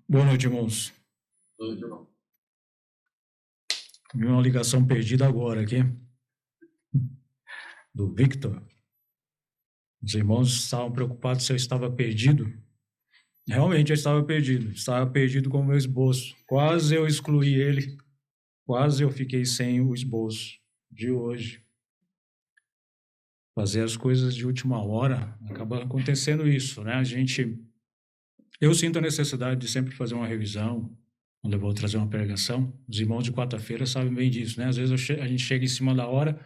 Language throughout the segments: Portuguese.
Boa noite, irmãos. Boa noite, irmão. Vi uma ligação perdida agora aqui, do Victor. Os irmãos estavam preocupados se eu estava perdido. Realmente eu estava perdido. Estava perdido com o meu esboço. Quase eu excluí ele. Quase eu fiquei sem o esboço de hoje. Fazer as coisas de última hora, acaba acontecendo isso, né? Eu sinto a necessidade de sempre fazer uma revisão, quando eu vou trazer uma pregação. Os irmãos de quarta-feira sabem bem disso, né? Às vezes a gente chega em cima da hora,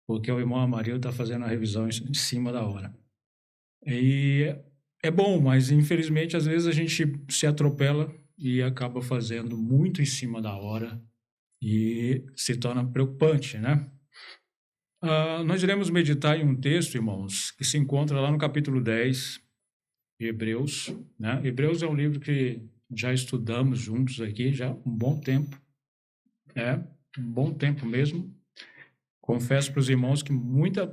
porque o irmão Amarildo está fazendo a revisão em cima da hora. E é bom, mas infelizmente às vezes a gente se atropela e acaba fazendo muito em cima da hora e se torna preocupante, né? Nós iremos meditar em um texto, irmãos, que se encontra lá no capítulo 10 de Hebreus, né? Hebreus é um livro que já estudamos juntos aqui já há um bom tempo, um bom tempo mesmo. Confesso para os irmãos que muita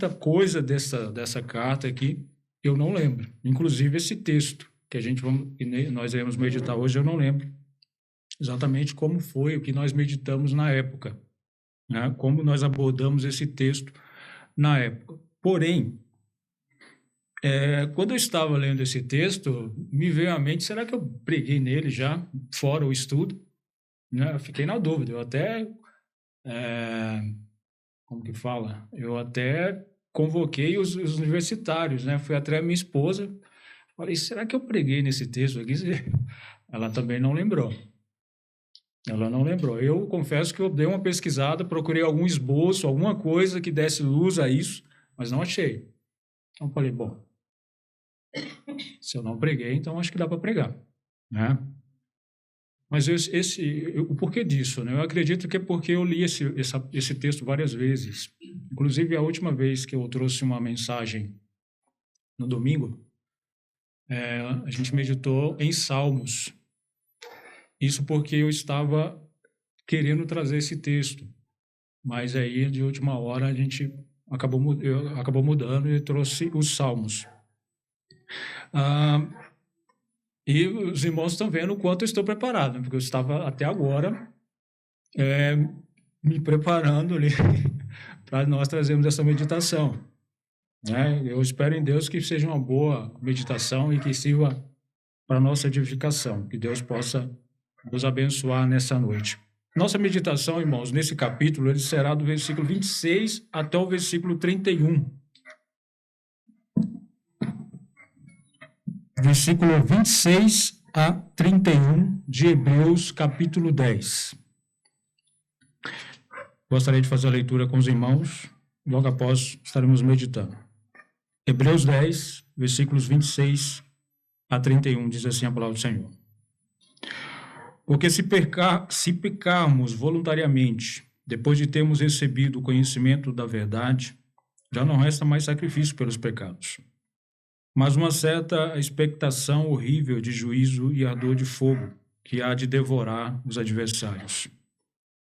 coisa dessa carta aqui eu não lembro. Inclusive esse texto que nós iremos meditar hoje, eu não lembro exatamente como foi o que nós meditamos na época, né? Como nós abordamos esse texto na época. Porém, quando eu estava lendo esse texto, me veio à mente, será que eu preguei nele já, fora o estudo? Né? Eu fiquei na dúvida, eu até... como que fala? Eu até convoquei os universitários, né? Fui até a minha esposa, falei, será que eu preguei nesse texto aqui? Ela também não lembrou. Ela não lembrou. Eu confesso que eu dei uma pesquisada, procurei algum esboço, alguma coisa que desse luz a isso, mas não achei. Então falei, bom, se eu não preguei, então acho que dá para pregar, né? Mas o porquê disso, né? Eu acredito que é porque eu li esse texto várias vezes. Inclusive, a última vez que eu trouxe uma mensagem no domingo, a gente meditou em Salmos. Isso porque eu estava querendo trazer esse texto, mas aí, de última hora, a gente acabou mudando e trouxe os Salmos. E os irmãos estão vendo o quanto eu estou preparado, né? Porque eu estava até agora me preparando ali para nós trazermos essa meditação, né? Eu espero em Deus que seja uma boa meditação e que sirva para nossa edificação, que Deus possa nos abençoar nessa noite. Nossa meditação, irmãos, nesse capítulo, ele será do versículo 26 até o versículo 31. Versículo 26 a 31 de Hebreus, capítulo 10. Gostaria de fazer a leitura com os irmãos, logo após estaremos meditando. Hebreus 10, versículos 26 a 31, diz assim a palavra do Senhor. Porque se pecarmos voluntariamente, depois de termos recebido o conhecimento da verdade, já não resta mais sacrifício pelos pecados, mas uma certa expectação horrível de juízo e ardor de fogo, que há de devorar os adversários.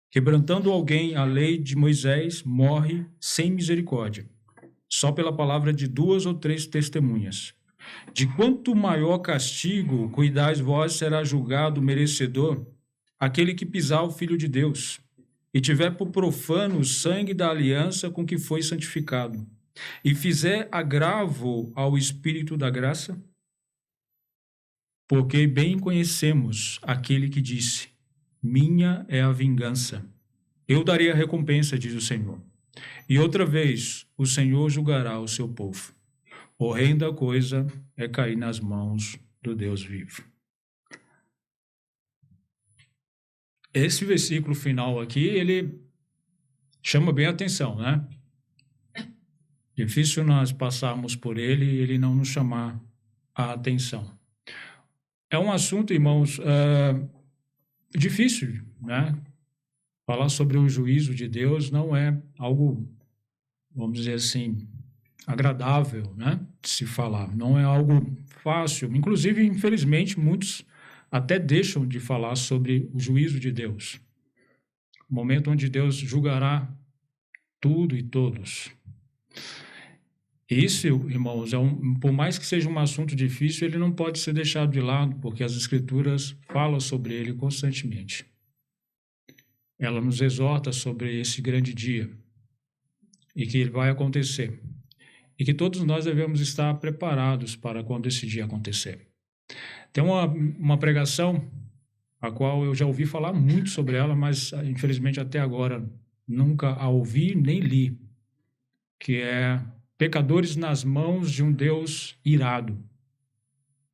Quebrantando alguém a lei de Moisés, morre sem misericórdia, só pela palavra de 2 ou 3 testemunhas. De quanto maior castigo, cuidais vós, será julgado merecedor aquele que pisar o Filho de Deus, e tiver por profano o sangue da aliança com que foi santificado, e fizer agravo ao Espírito da graça? Porque bem conhecemos aquele que disse, minha é a vingança, eu darei a recompensa, diz o Senhor. E outra vez o Senhor julgará o seu povo. Horrenda coisa é cair nas mãos do Deus vivo. Esse versículo final aqui, ele chama bem a atenção, né? Difícil nós passarmos por ele e ele não nos chamar a atenção. É um assunto, irmãos, difícil, né? Falar sobre o juízo de Deus não é algo, vamos dizer assim, agradável, né, de se falar. Não é algo fácil. Inclusive, infelizmente, muitos até deixam de falar sobre o juízo de Deus. O momento onde Deus julgará tudo e todos. Isso, irmãos, por mais que seja um assunto difícil, ele não pode ser deixado de lado, porque as Escrituras falam sobre ele constantemente. Ela nos exorta sobre esse grande dia e que ele vai acontecer. E que todos nós devemos estar preparados para quando esse dia acontecer. Tem uma pregação, a qual eu já ouvi falar muito sobre ela, mas infelizmente até agora nunca a ouvi nem li, que é Pecadores nas mãos de um Deus irado.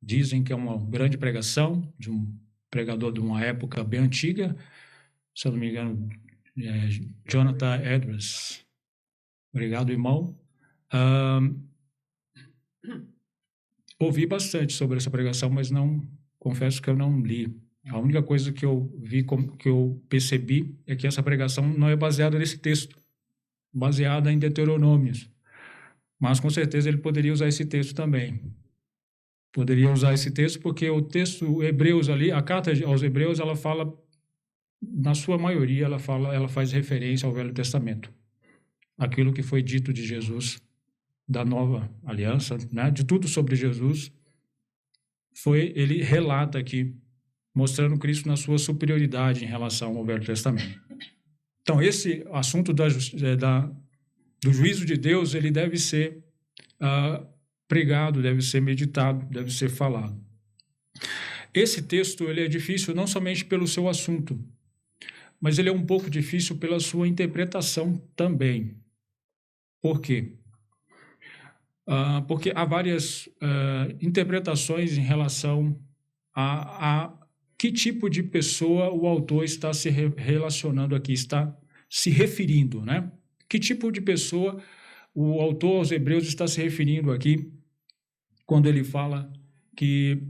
Dizem que é uma grande pregação de um pregador de uma época bem antiga, se eu não me engano, Jonathan Edwards. Obrigado, irmão. Ouvi bastante sobre essa pregação, mas confesso que eu não li. A única coisa que eu vi, que eu percebi, é que essa pregação não é baseada nesse texto, baseada em Deuteronômios. Mas com certeza ele poderia usar esse texto também. Poderia usar esse texto porque o texto Hebreus ali, a carta aos Hebreus, ela fala, na sua maioria, ela faz referência ao Velho Testamento. Aquilo que foi dito de Jesus, da nova aliança, né? De tudo sobre Jesus, ele relata aqui, mostrando Cristo na sua superioridade em relação ao Velho Testamento. Então, esse assunto do juízo de Deus, ele deve ser pregado, deve ser meditado, deve ser falado. Esse texto ele é difícil não somente pelo seu assunto, mas ele é um pouco difícil pela sua interpretação também. Por quê? Porque há várias interpretações em relação a que tipo de pessoa o autor está se relacionando aqui, está se referindo, né? Que tipo de pessoa o autor aos Hebreus está se referindo aqui quando ele fala que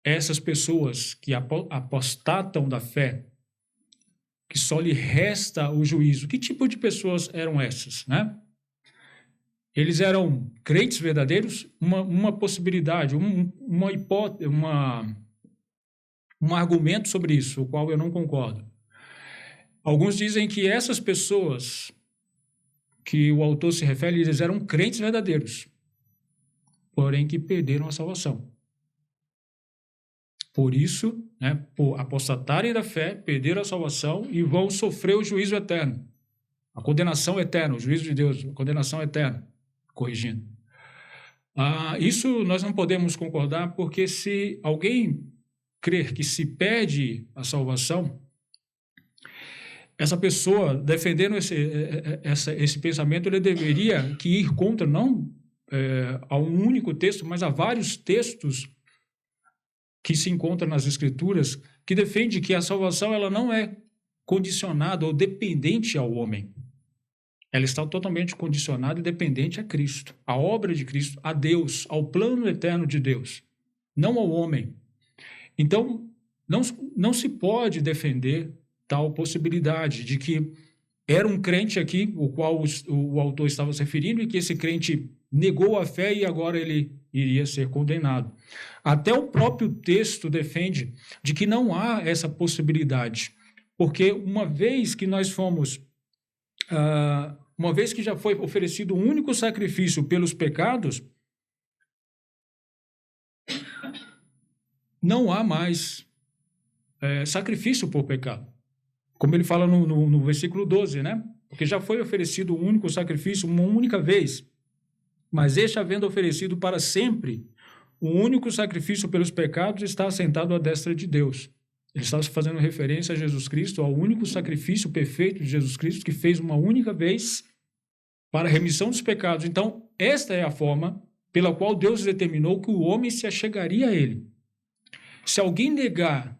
essas pessoas que apostatam da fé, que só lhe resta o juízo, que tipo de pessoas eram essas, né? Eles eram crentes verdadeiros? Uma possibilidade, uma hipótese, um argumento sobre isso, o qual eu não concordo. Alguns dizem que essas pessoas que o autor se refere, eles eram crentes verdadeiros, porém que perderam a salvação. Por isso, né, por apostatarem da fé, perderam a salvação e vão sofrer o juízo eterno. A condenação eterna, o juízo de Deus, a condenação eterna, corrigindo. Isso nós não podemos concordar, porque se alguém crer que se perde a salvação, essa pessoa, defendendo esse pensamento, ele deveria ir contra, não a um único texto, mas a vários textos que se encontram nas Escrituras, que defende que a salvação ela não é condicionada ou dependente ao homem. Ela está totalmente condicionada e dependente a Cristo, à obra de Cristo, a Deus, ao plano eterno de Deus, não ao homem. Então, não se pode defender tal possibilidade de que era um crente aqui, o qual o autor estava se referindo, e que esse crente negou a fé e agora ele iria ser condenado. Até o próprio texto defende de que não há essa possibilidade, porque uma vez que uma vez que já foi oferecido um único sacrifício pelos pecados, não há mais sacrifício por pecado. Como ele fala no versículo 12, né? Porque já foi oferecido um único sacrifício uma única vez, mas este, havendo oferecido para sempre o único sacrifício pelos pecados, está assentado à destra de Deus. Ele está fazendo referência a Jesus Cristo, ao único sacrifício perfeito de Jesus Cristo, que fez uma única vez para a remissão dos pecados. Então, esta é a forma pela qual Deus determinou que o homem se achegaria a ele. Se alguém negar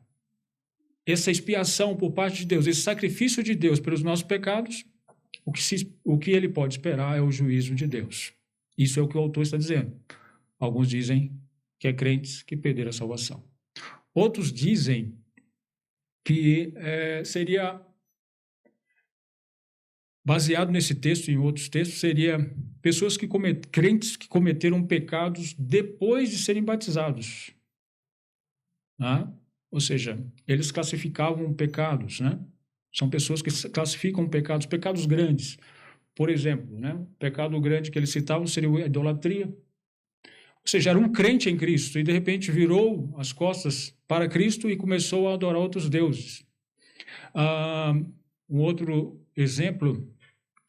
essa expiação por parte de Deus, esse sacrifício de Deus pelos nossos pecados, o que ele pode esperar é o juízo de Deus. Isso é o que o autor está dizendo. Alguns dizem que é crentes que perderam a salvação. Outros dizem que seria, baseado nesse texto e em outros textos, seria pessoas crentes que cometeram pecados depois de serem batizados. Né? Ou seja, eles classificavam pecados, né? São pessoas que classificam pecados grandes. por exemplo, né? O pecado grande que eles citavam seria a idolatria. Ou seja, era um crente em Cristo e, de repente, virou as costas para Cristo e começou a adorar outros deuses. Um outro exemplo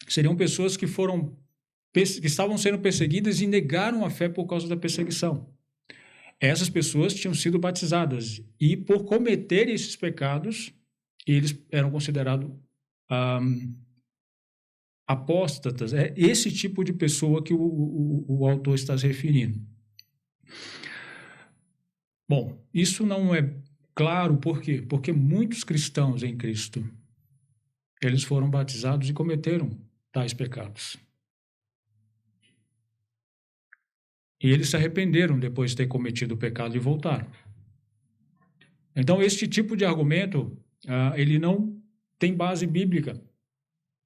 seriam pessoas que estavam sendo perseguidas e negaram a fé por causa da perseguição. Essas pessoas tinham sido batizadas e, por cometer esses pecados, eles eram considerados apóstatas. É esse tipo de pessoa que o autor está se referindo. Bom, isso não é claro por quê? Porque muitos cristãos em Cristo, eles foram batizados e cometeram tais pecados. E eles se arrependeram depois de ter cometido o pecado e voltaram. Então, este tipo de argumento, ele não tem base bíblica.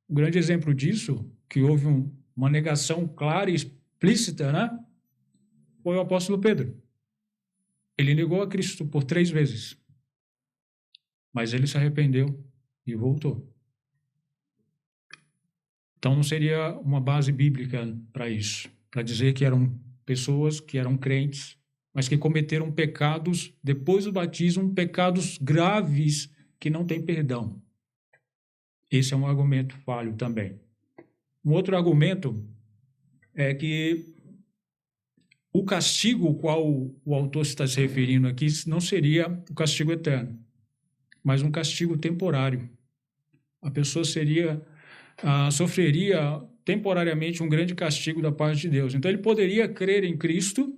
Um grande exemplo disso, que houve uma negação clara e explícita, né? Foi o apóstolo Pedro. Ele negou a Cristo por 3 vezes. Mas ele se arrependeu e voltou. Então, não seria uma base bíblica para isso, para dizer que eram pessoas que eram crentes, mas que cometeram pecados depois do batismo, pecados graves que não têm perdão. Esse é um argumento falho também. Um outro argumento é que o castigo ao qual o autor está se referindo aqui não seria o castigo eterno, mas um castigo temporário. A pessoa sofreria temporariamente um grande castigo da parte de Deus. Então, ele poderia crer em Cristo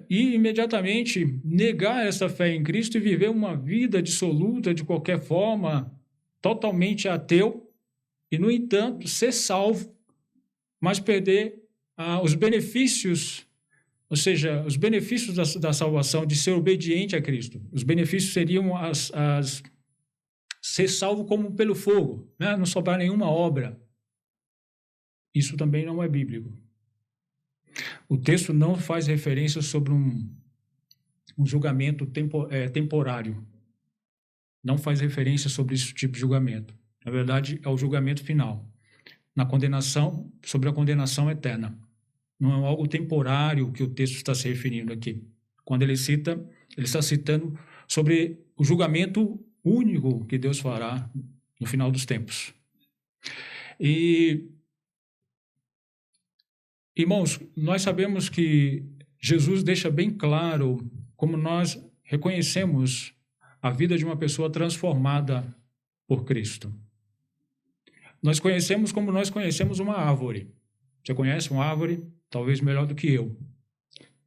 e imediatamente negar essa fé em Cristo e viver uma vida dissoluta de qualquer forma, totalmente ateu, e, no entanto, ser salvo, mas perder os benefícios, ou seja, os benefícios da salvação, de ser obediente a Cristo. Os benefícios seriam ser salvo como pelo fogo, né? Não sobrar nenhuma obra. Isso também não é bíblico. O texto não faz referência sobre um julgamento temporário. Não faz referência sobre esse tipo de julgamento. Na verdade, é o julgamento final. Sobre a condenação eterna. Não é algo temporário que o texto está se referindo aqui. Quando ele está citando sobre o julgamento único que Deus fará no final dos tempos. E, irmãos, nós sabemos que Jesus deixa bem claro como nós reconhecemos a vida de uma pessoa transformada por Cristo. Nós conhecemos como nós conhecemos uma árvore. Você conhece uma árvore? Talvez melhor do que eu.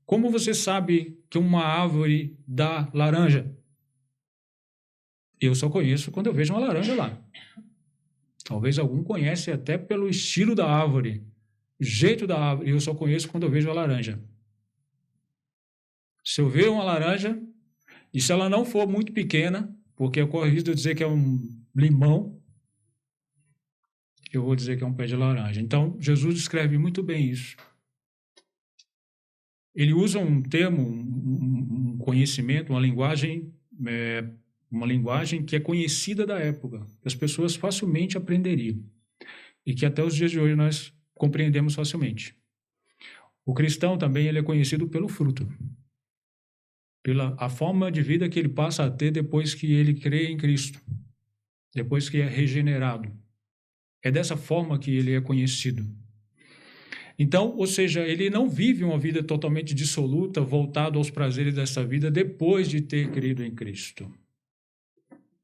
Como você sabe que uma árvore dá laranja? Eu só conheço quando eu vejo uma laranja lá. Talvez algum conhece até pelo estilo da árvore, o jeito da árvore. Eu só conheço quando eu vejo a laranja. Se eu ver uma laranja, e se ela não for muito pequena, porque eu corro risco de dizer que é um limão, eu vou dizer que é um pé de laranja. Então, Jesus descreve muito bem isso. Ele usa um termo, um conhecimento, uma linguagem que é conhecida da época, que as pessoas facilmente aprenderiam e que até os dias de hoje nós compreendemos facilmente. O cristão também ele é conhecido pelo fruto, pela a forma de vida que ele passa a ter depois que ele crê em Cristo, depois que é regenerado. É dessa forma que ele é conhecido. Então, ou seja, ele não vive uma vida totalmente dissoluta, voltado aos prazeres dessa vida depois de ter crido em Cristo.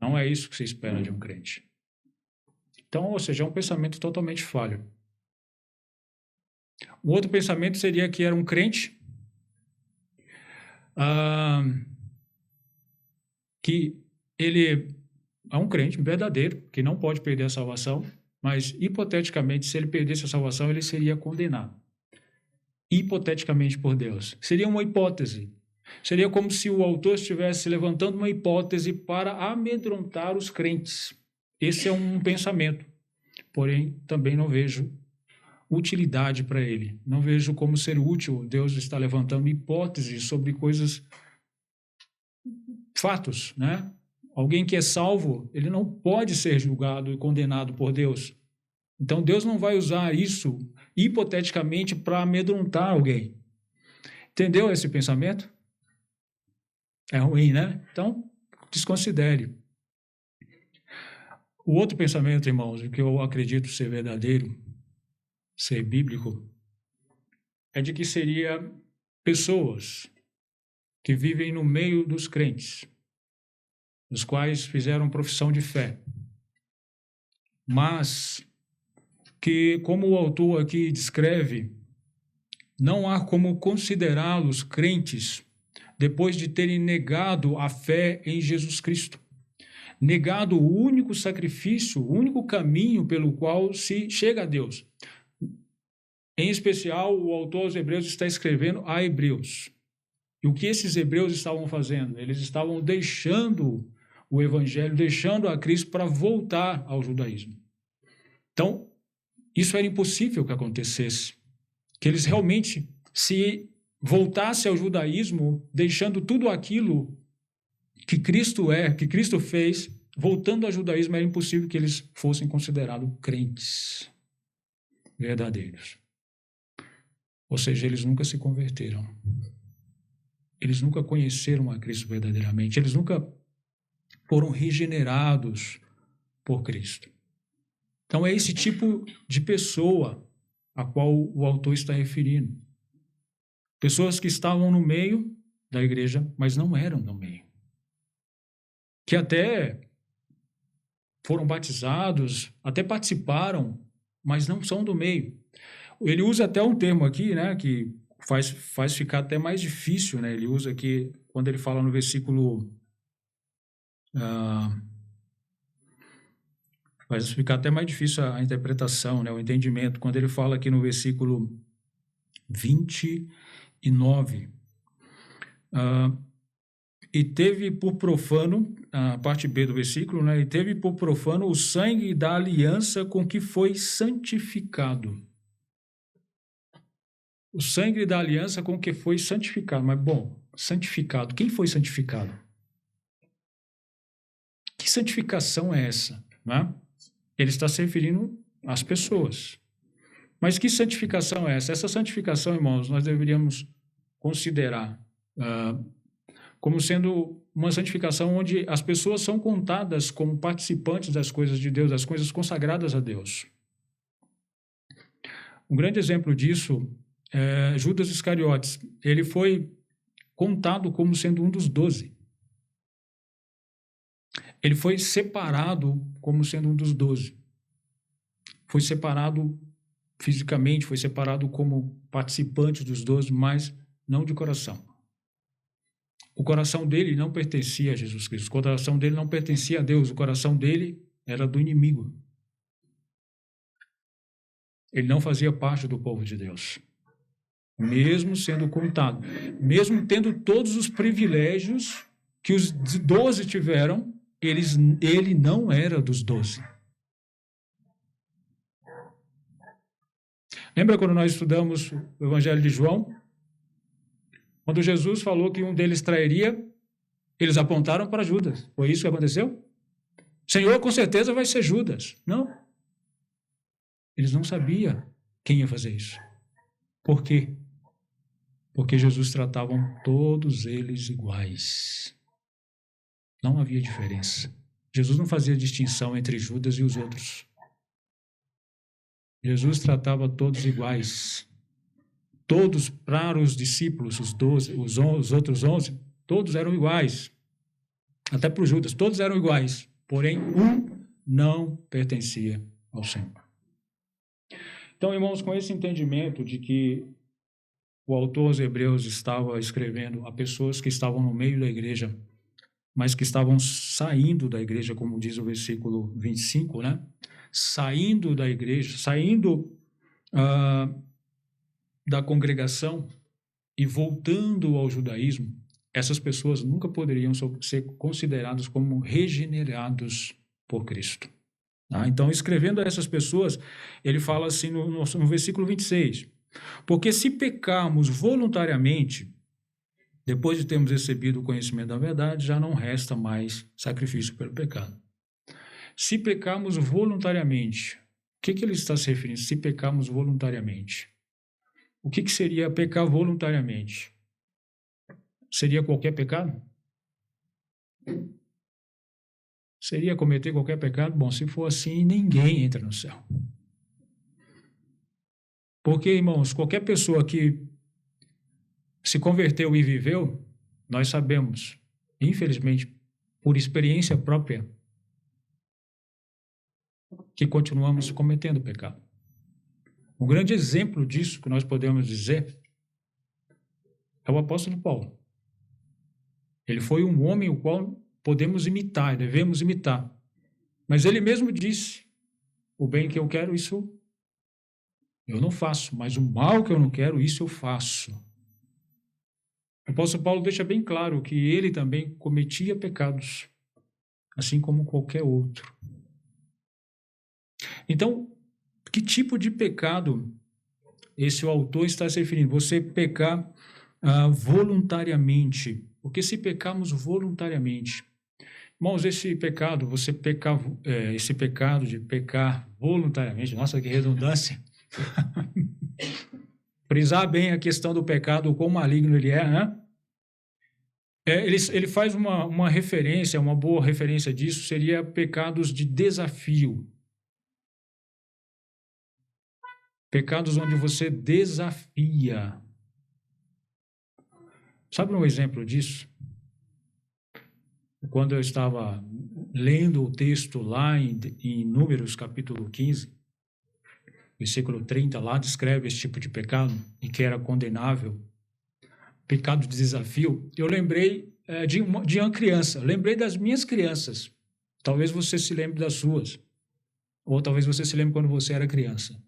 Não é isso que se espera de um crente. Então, ou seja, é um pensamento totalmente falho. O outro pensamento seria que era um crente que ele é um crente verdadeiro, que não pode perder a salvação, mas, hipoteticamente, se ele perdesse a salvação, ele seria condenado. Hipoteticamente por Deus. Seria uma hipótese. Seria como se o autor estivesse levantando uma hipótese para amedrontar os crentes. Esse é um pensamento. Porém, também não vejo utilidade para ele. Não vejo como ser útil Deus está levantando hipóteses sobre coisas, fatos, né? Alguém que é salvo, ele não pode ser julgado e condenado por Deus. Então, Deus não vai usar isso, hipoteticamente, para amedrontar alguém. Entendeu esse pensamento? É ruim, né? Então, desconsidere. O outro pensamento, irmãos, que eu acredito ser verdadeiro, ser bíblico, é de que seria pessoas que vivem no meio dos crentes, os quais fizeram profissão de fé, mas que, como o autor aqui descreve, não há como considerá-los crentes depois de terem negado a fé em Jesus Cristo, negado o único sacrifício, o único caminho pelo qual se chega a Deus. Em especial, o autor aos Hebreus está escrevendo a Hebreus. E o que esses hebreus estavam fazendo? Eles estavam deixando o evangelho, deixando a Cristo para voltar ao judaísmo. Então, isso era impossível que acontecesse, que eles realmente se voltassem ao judaísmo, deixando tudo aquilo que Cristo que Cristo fez, voltando ao judaísmo, era impossível que eles fossem considerados crentes verdadeiros. Ou seja, eles nunca se converteram. Eles nunca conheceram a Cristo verdadeiramente. Eles nunca foram regenerados por Cristo. Então, é esse tipo de pessoa a qual o autor está referindo. Pessoas que estavam no meio da igreja, mas não eram do meio. Que até foram batizados, até participaram, mas não são do meio. Ele usa até um termo aqui, né, que faz ficar até mais difícil, né? Ele usa aqui, quando ele fala no versículo... faz ficar até mais difícil a interpretação, né, o entendimento, quando ele fala aqui no versículo 29. E teve por profano, a parte B do versículo, né, e teve por profano o sangue da aliança com que foi santificado. O sangue da aliança com que foi santificado. Mas, bom, santificado. Quem foi santificado? Que santificação é essa? Né? Ele está se referindo às pessoas. Mas que santificação é essa? Essa santificação, irmãos, nós deveríamos considerar como sendo uma santificação onde as pessoas são contadas como participantes das coisas de Deus, das coisas consagradas a Deus. Um grande exemplo disso é Judas Iscariotes. Ele foi contado como sendo um dos 12. Ele foi separado como sendo um dos 12. Foi separado fisicamente, foi separado como participante dos 12, mas não de coração. O coração dele não pertencia a Jesus Cristo, o coração dele não pertencia a Deus, o coração dele era do inimigo. Ele não fazia parte do povo de Deus. Mesmo sendo contado, mesmo tendo todos os privilégios que os 12 tiveram, ele não era dos 12. Lembra quando nós estudamos o Evangelho de João? Quando Jesus falou que um deles trairia, eles apontaram para Judas. Foi isso que aconteceu? Senhor, com certeza vai ser Judas. Não. Eles não sabiam quem ia fazer isso. Por quê? Porque Jesus tratava todos eles iguais. Não havia diferença. Jesus não fazia distinção entre Judas e os outros. Jesus tratava todos iguais. Todos, para os discípulos, os 12, os outros 11, todos eram iguais. Até para o Judas, todos eram iguais. Porém, um não pertencia ao Senhor. Então, irmãos, com esse entendimento de que o autor aos Hebreus estava escrevendo a pessoas que estavam no meio da igreja, mas que estavam saindo da igreja, como diz o versículo 25, né? Saindo da igreja, saindo da congregação e voltando ao judaísmo, essas pessoas nunca poderiam ser consideradas como regenerados por Cristo. Tá? Então, escrevendo a essas pessoas, ele fala assim no versículo 26, porque se pecarmos voluntariamente, Depois de termos recebido o conhecimento da verdade, já não resta mais sacrifício pelo pecado. Se pecarmos voluntariamente, o que ele está se referindo? Se pecarmos voluntariamente. O que seria pecar voluntariamente? Seria qualquer pecado? Seria cometer qualquer pecado? Bom, se for assim, ninguém entra no céu. Porque, irmãos, qualquer pessoa que se converteu e viveu, nós sabemos, infelizmente, por experiência própria, que continuamos cometendo pecado. Um grande exemplo disso que nós podemos dizer é o apóstolo Paulo. Ele foi um homem o qual podemos imitar, devemos imitar. Mas ele mesmo disse, o bem que eu quero, isso eu não faço, mas o mal que eu não quero, isso eu faço. O apóstolo Paulo deixa bem claro que ele também cometia pecados, assim como qualquer outro. Então, que tipo de pecado esse autor está se referindo? Você pecar voluntariamente. Porque se pecarmos voluntariamente, irmãos, esse pecado, esse pecado de pecar voluntariamente, nossa, que redundância. Frisar bem a questão do pecado, o quão maligno ele é, né? Ele faz uma referência, uma boa referência disso, seria pecados de desafio. Pecados onde você desafia. Sabe um exemplo disso? Quando eu estava lendo o texto lá em Números, capítulo 15, versículo 30, lá descreve esse tipo de pecado e que era condenável, pecado de desafio, eu lembrei de uma criança, lembrei das minhas crianças. Talvez você se lembre das suas, ou talvez você se lembre quando você era criança.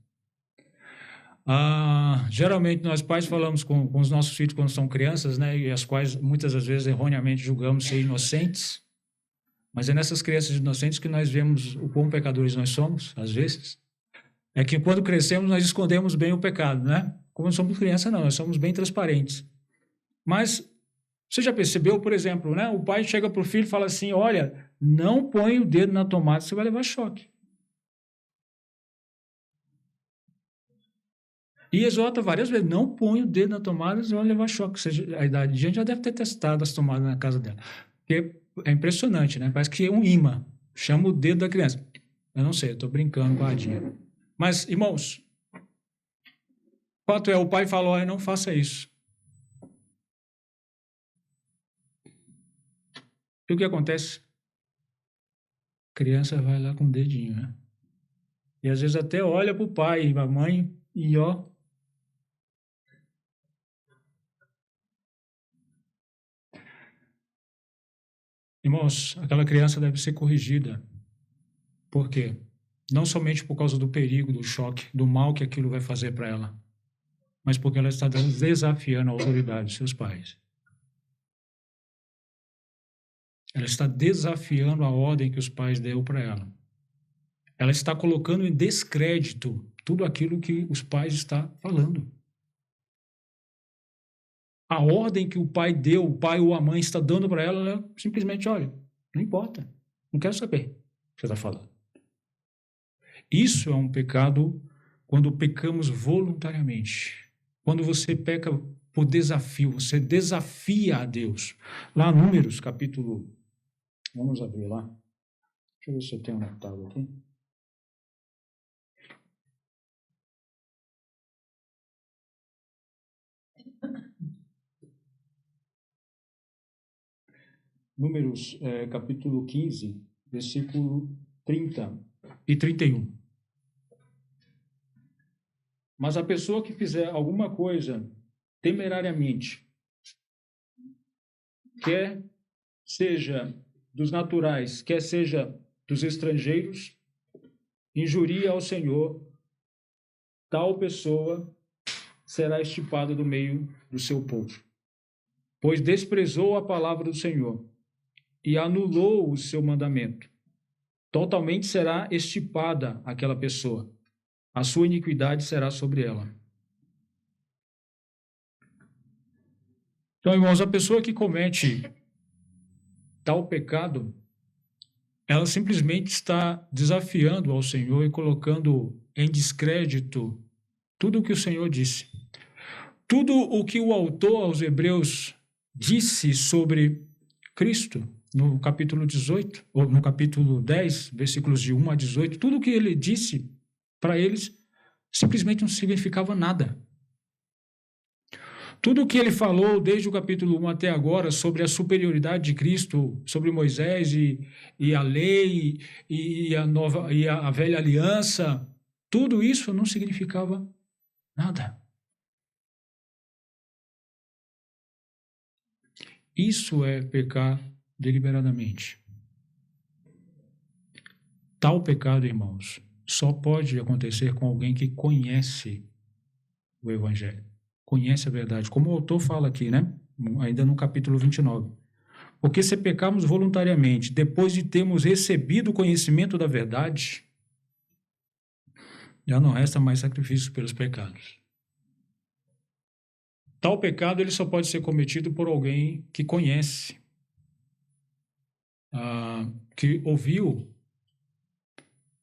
Geralmente nós pais falamos com os nossos filhos quando são crianças, né, e as quais muitas das vezes erroneamente julgamos ser inocentes, mas é nessas crianças inocentes que nós vemos o quão pecadores nós somos, às vezes. É que quando crescemos nós escondemos bem o pecado, né? Como não somos criança, não, nós somos bem transparentes. Mas você já percebeu, por exemplo, né? O pai chega para o filho e fala assim, olha, não põe o dedo na tomada, você vai levar choque. E exorta várias vezes, não põe o dedo na tomada, você vai levar choque. Ou seja, a idade de gente já deve ter testado as tomadas na casa dela. Porque é impressionante, né? Parece que é um imã. Chama o dedo da criança. Eu não sei, eu estou brincando com a Adinha. Mas, irmãos, o fato é, o pai fala, olha, não faça isso. E o que acontece? A criança vai lá com o dedinho, né? E às vezes até olha para o pai e para a mãe e ó. Irmãos, aquela criança deve ser corrigida. Por quê? Não somente por causa do perigo, do choque, do mal que aquilo vai fazer para ela, mas porque ela está desafiando a autoridade de seus pais. Ela está desafiando a ordem que os pais deu para ela. Ela está colocando em descrédito tudo aquilo que os pais estão falando. A ordem que o pai deu, o pai ou a mãe está dando para ela, ela simplesmente, olha, não importa, não quero saber o que você está falando. Isso é um pecado quando pecamos voluntariamente. Quando você peca por desafio, você desafia a Deus. Lá, Números, capítulo... Vamos abrir lá. Deixa eu ver se eu tenho anotado aqui. Números, capítulo 15, versículo 30 e 31. Mas a pessoa que fizer alguma coisa temerariamente, quer seja dos naturais, quer seja dos estrangeiros, injuria ao Senhor, tal pessoa será extirpada do meio do seu povo. Pois desprezou a palavra do Senhor e anulou o seu mandamento. Totalmente será extirpada aquela pessoa. A sua iniquidade será sobre ela. Então, irmãos, a pessoa que comete tal pecado, ela simplesmente está desafiando ao Senhor e colocando em descrédito tudo o que o Senhor disse. Tudo o que o autor aos Hebreus disse sobre Cristo, no capítulo 18, ou no capítulo 10, versículos de 1 a 18, tudo o que ele disse para eles simplesmente não significava nada. Tudo o que ele falou desde o capítulo 1 até agora sobre a superioridade de Cristo, sobre Moisés e a lei e a velha aliança, tudo isso não significava nada. Isso é pecar deliberadamente. Tal pecado, irmãos, só pode acontecer com alguém que conhece o Evangelho, conhece a verdade, como o autor fala aqui, né? Ainda no capítulo 29. Porque se pecarmos voluntariamente, depois de termos recebido o conhecimento da verdade, já não resta mais sacrifício pelos pecados. Tal pecado ele só pode ser cometido por alguém que conhece, que ouviu,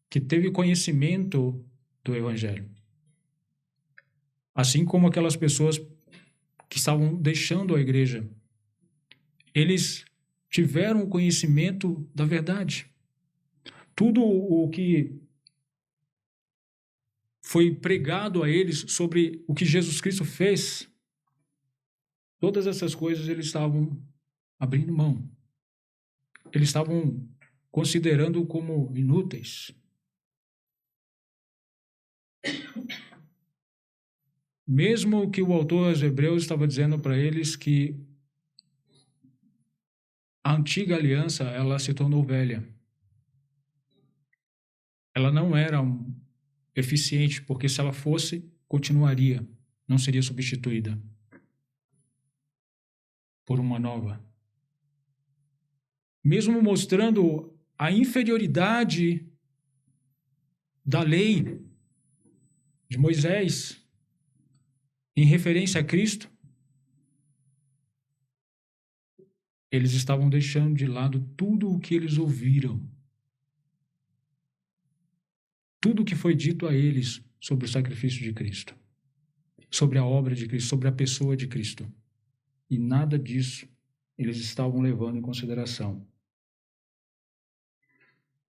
que teve conhecimento do Evangelho. Assim como aquelas pessoas que estavam deixando a igreja, eles tiveram o conhecimento da verdade. Tudo o que foi pregado a eles sobre o que Jesus Cristo fez, todas essas coisas eles estavam abrindo mão. Eles estavam considerando como inúteis. Mesmo que o autor aos Hebreus estava dizendo para eles que a antiga aliança, ela se tornou velha. Ela não era eficiente, porque se ela fosse, continuaria, não seria substituída por uma nova. Mesmo mostrando a inferioridade da lei de Moisés em referência a Cristo, eles estavam deixando de lado tudo o que eles ouviram, tudo o que foi dito a eles sobre o sacrifício de Cristo, sobre a obra de Cristo, sobre a pessoa de Cristo. E nada disso eles estavam levando em consideração.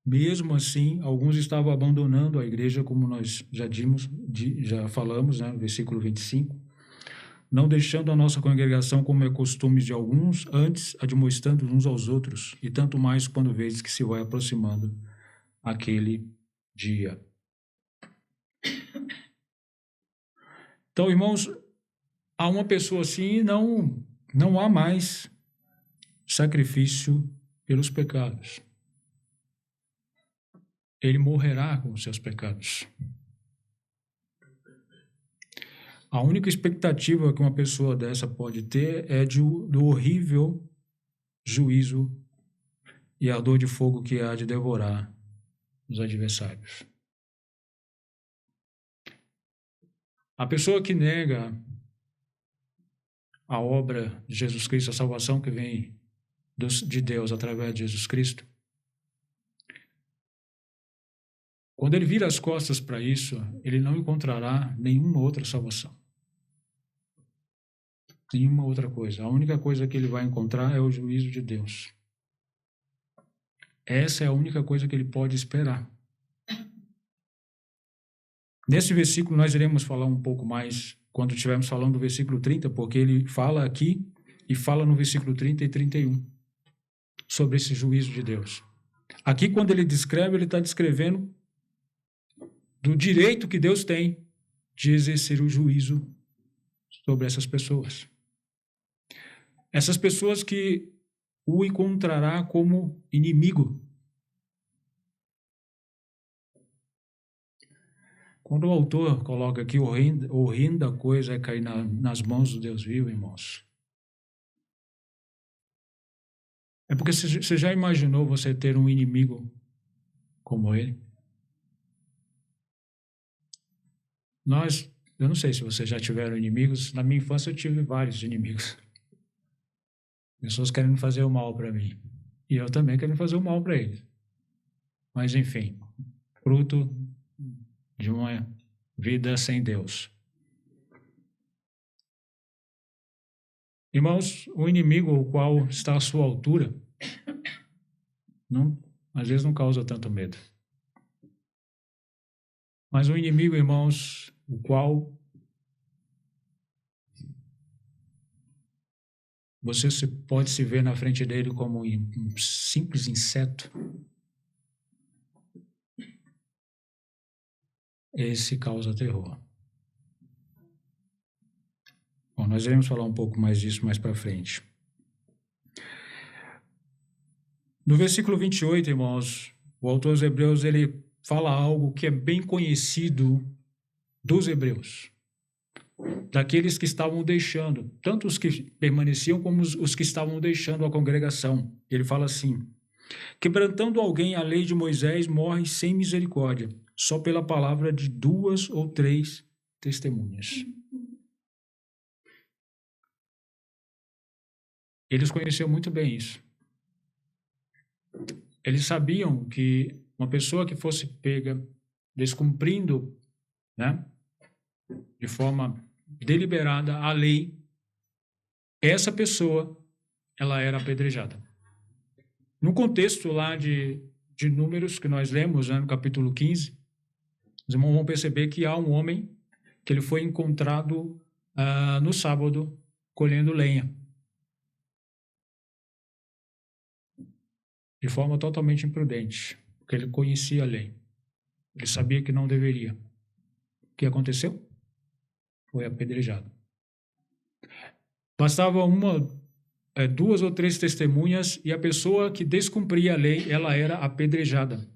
Mesmo assim, alguns estavam abandonando a igreja, como nós já falamos, né, no versículo 25, não deixando a nossa congregação como é costume de alguns, antes admoestando uns aos outros, e tanto mais quando vedes que se vai aproximando aquele dia. Então, irmãos, a uma pessoa assim não há mais sacrifício pelos pecados. Ele morrerá com os seus pecados. A única expectativa que uma pessoa dessa pode ter é do horrível juízo e a dor de fogo que há de devorar os adversários. A pessoa que nega a obra de Jesus Cristo, a salvação que vem de Deus através de Jesus Cristo, quando ele vira as costas para isso, ele não encontrará nenhuma outra salvação. Nenhuma outra coisa. A única coisa que ele vai encontrar é o juízo de Deus. Essa é a única coisa que ele pode esperar. Nesse versículo nós iremos falar um pouco mais quando estivermos falando do versículo 30, porque ele fala aqui e fala no versículo 30 e 31 sobre esse juízo de Deus. Aqui, quando ele descreve, ele está descrevendo do direito que Deus tem de exercer o juízo sobre essas pessoas. Essas pessoas que o encontrará como inimigo. Quando o autor coloca aqui horrenda coisa é cair nas mãos do Deus vivo, irmãos. É porque você já imaginou você ter um inimigo como ele? Eu não sei se vocês já tiveram inimigos, na minha infância eu tive vários inimigos. Pessoas querendo fazer o mal para mim. E eu também quero fazer o mal para eles. Mas, enfim, fruto de uma vida sem Deus. Irmãos, o inimigo, o qual está à sua altura, às vezes não causa tanto medo. Mas o inimigo, irmãos, o qual você pode se ver na frente dele como um simples inseto, esse causa terror. Bom, nós iremos falar um pouco mais disso mais para frente. No versículo 28, irmãos, o autor aos Hebreus, ele fala algo que é bem conhecido dos hebreus, daqueles que estavam deixando, tanto os que permaneciam como os que estavam deixando a congregação. Ele fala assim: quebrantando alguém a lei de Moisés, morre sem misericórdia, só pela palavra de 2 ou 3 testemunhas. Eles conheciam muito bem isso. Eles sabiam que uma pessoa que fosse pega descumprindo, né, de forma deliberada a lei, essa pessoa, ela era apedrejada. No contexto lá de Números que nós lemos, né, no capítulo 15, os irmãos vão perceber que há um homem que ele foi encontrado no sábado colhendo lenha. De forma totalmente imprudente, porque ele conhecia a lei. Ele sabia que não deveria. O que aconteceu? Foi apedrejado. Bastava 2 ou 3 testemunhas e a pessoa que descumpria a lei, ela era apedrejada.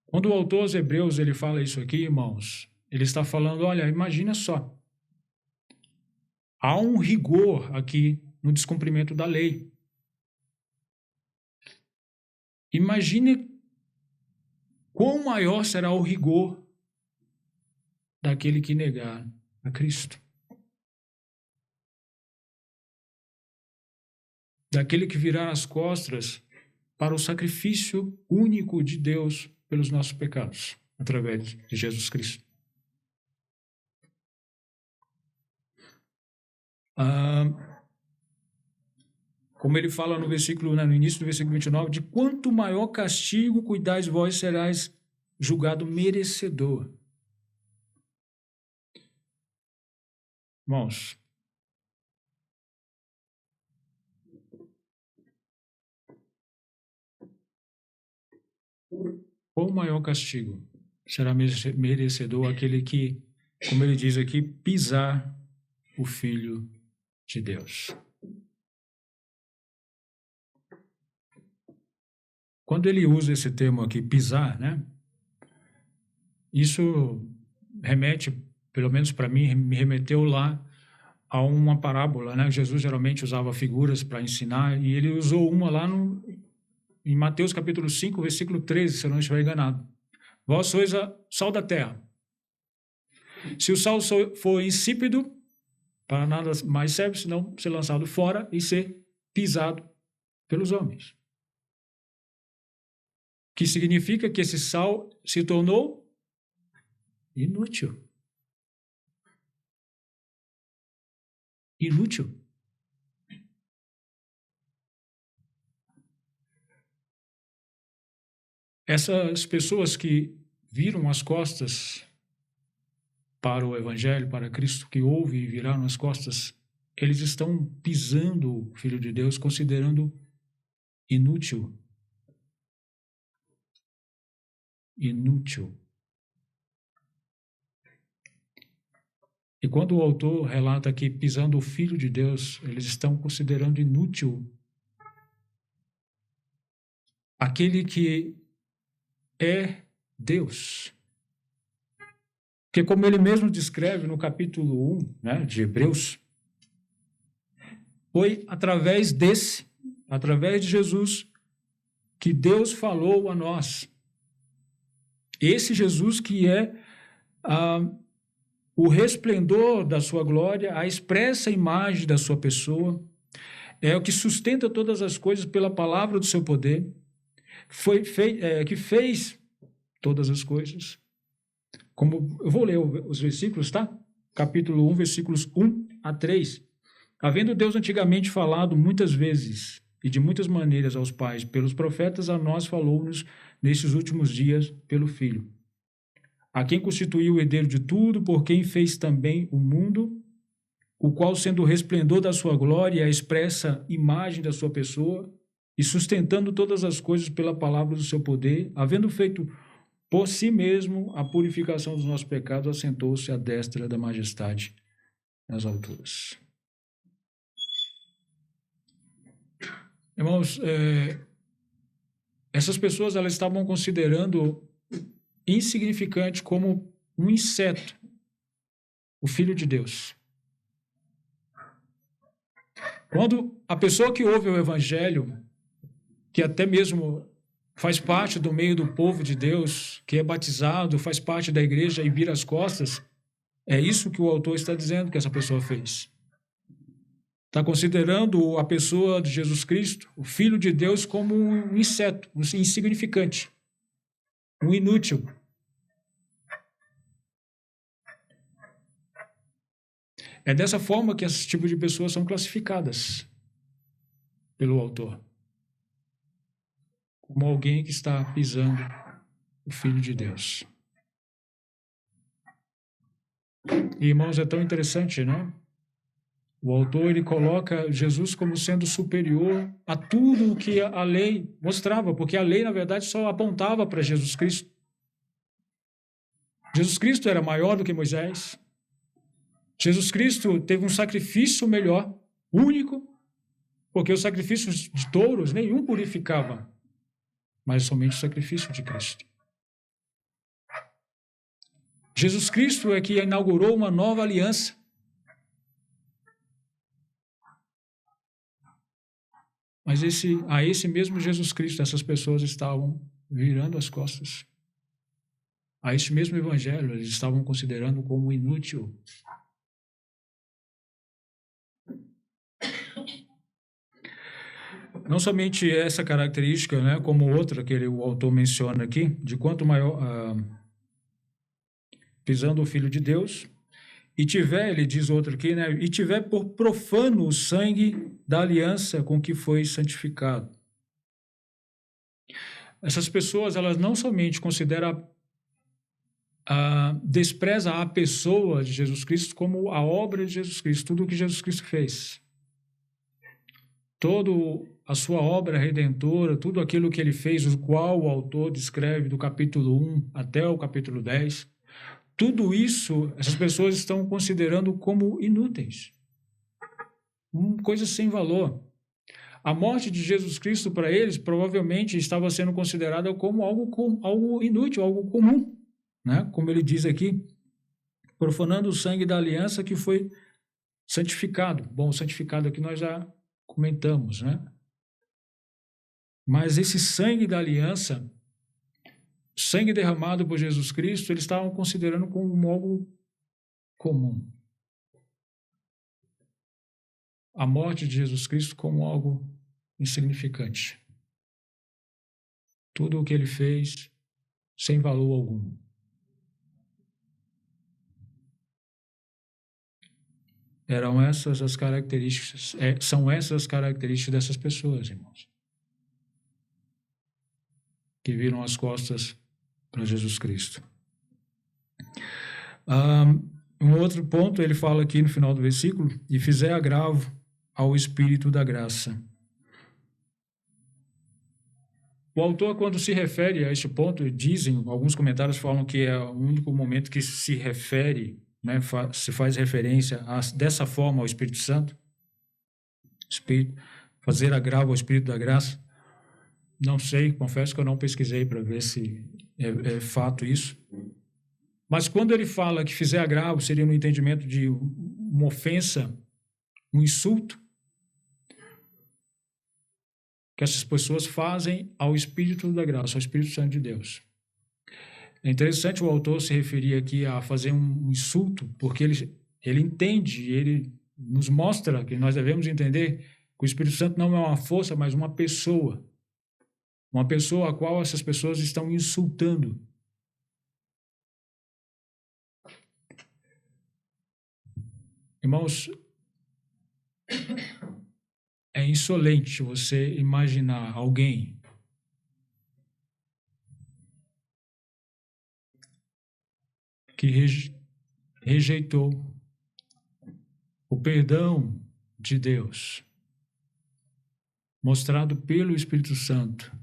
Quando o autor aos Hebreus ele fala isso aqui, irmãos, ele está falando, olha, imagina só, há um rigor aqui no descumprimento da lei. Imagine quão maior será o rigor daquele que negar a Cristo. Daquele que virar as costas para o sacrifício único de Deus pelos nossos pecados, através de Jesus Cristo. Como ele fala no versículo, no início do versículo 29, de quanto maior castigo cuidais vós, serás julgado merecedor. Irmãos, qual o maior castigo será merecedor aquele que, como ele diz aqui, pisar o Filho de Deus? Quando ele usa esse termo aqui, pisar, né? Isso remete, pelo menos para mim, me remeteu lá a uma parábola, né? Jesus geralmente usava figuras para ensinar, e ele usou uma lá em Mateus capítulo 5, versículo 13, se eu não estiver enganado. Vós sois o sal da terra. Se o sal for insípido, para nada mais serve, senão ser lançado fora e ser pisado pelos homens. Que significa que esse sal se tornou inútil. Inútil. Essas pessoas que viram as costas para o Evangelho, para Cristo, que ouve e viraram as costas, eles estão pisando o Filho de Deus, considerando inútil. Inútil. E quando o autor relata aqui pisando o Filho de Deus, eles estão considerando inútil aquele que é Deus. Porque como ele mesmo descreve no capítulo 1, né, de Hebreus, foi através de Jesus, que Deus falou a nós. Esse Jesus que é o resplendor da sua glória, a expressa imagem da sua pessoa, é o que sustenta todas as coisas pela palavra do seu poder, que fez todas as coisas. Como eu vou ler os versículos, tá? Capítulo 1, versículos 1 a 3. Havendo Deus antigamente falado muitas vezes e de muitas maneiras aos pais, pelos profetas, a nós falou-nos nesses últimos dias pelo Filho, a quem constituiu o herdeiro de tudo, por quem fez também o mundo, o qual, sendo o resplendor da sua glória e a expressa imagem da sua pessoa, e sustentando todas as coisas pela palavra do seu poder, havendo feito por si mesmo a purificação dos nossos pecados, assentou-se à destra da majestade nas alturas. Irmãos, essas pessoas elas estavam considerando insignificante como um inseto o Filho de Deus. Quando a pessoa que ouve o Evangelho, que até mesmo faz parte do meio do povo de Deus, que é batizado, faz parte da igreja e vira as costas, é isso que o autor está dizendo que essa pessoa fez. Está considerando a pessoa de Jesus Cristo, o Filho de Deus, como um inseto, um insignificante, um inútil. É dessa forma que esse tipo de pessoas são classificadas pelo autor, como alguém que está pisando o Filho de Deus. E, irmãos, é tão interessante, né? O autor ele coloca Jesus como sendo superior a tudo o que a lei mostrava, porque a lei, na verdade, só apontava para Jesus Cristo. Jesus Cristo era maior do que Moisés. Jesus Cristo teve um sacrifício melhor, único, porque os sacrifícios de touros nenhum purificava, mas somente o sacrifício de Cristo. Jesus Cristo é que inaugurou uma nova aliança. Mas a esse mesmo Jesus Cristo, essas pessoas estavam virando as costas. A esse mesmo evangelho, eles estavam considerando como inútil. Não somente essa característica, né, como outra que o autor menciona aqui, de quanto maior, pisando o Filho de Deus, e tiver, ele diz outro aqui, né, e tiver por profano o sangue da aliança com que foi santificado. Essas pessoas, elas não somente consideram, despreza a pessoa de Jesus Cristo como a obra de Jesus Cristo, tudo o que Jesus Cristo fez. Toda a sua obra redentora, tudo aquilo que ele fez, o qual o autor descreve do capítulo 1 até o capítulo 10, tudo isso, essas pessoas estão considerando como inúteis, coisas sem valor. A morte de Jesus Cristo, para eles, provavelmente estava sendo considerada como algo inútil, algo comum, né? Como ele diz aqui, profanando o sangue da aliança que foi santificado. Bom, santificado aqui nós já comentamos, né? Mas esse sangue da aliança, sangue derramado por Jesus Cristo, eles estavam considerando como algo comum. A morte de Jesus Cristo como algo insignificante. Tudo o que ele fez sem valor algum. Eram essas as características, são essas as características dessas pessoas, irmãos, que viram as costas para Jesus Cristo. Um outro ponto, ele fala aqui no final do versículo, e fizer agravo ao Espírito da graça. O autor, quando se refere a este ponto, dizem, alguns comentários falam que é o único momento que se refere, né, se faz referência dessa forma ao Espírito Santo, fazer agravo ao Espírito da graça. Não sei, confesso que eu não pesquisei para ver se é fato isso. Mas quando ele fala que fizer agravo, seria no entendimento de uma ofensa, um insulto, que essas pessoas fazem ao Espírito da graça, ao Espírito Santo de Deus. É interessante o autor se referir aqui a fazer um insulto, porque ele entende, ele nos mostra que nós devemos entender que o Espírito Santo não é uma força, mas uma pessoa a qual essas pessoas estão insultando. Irmãos, é insolente você imaginar alguém que rejeitou o perdão de Deus, mostrado pelo Espírito Santo,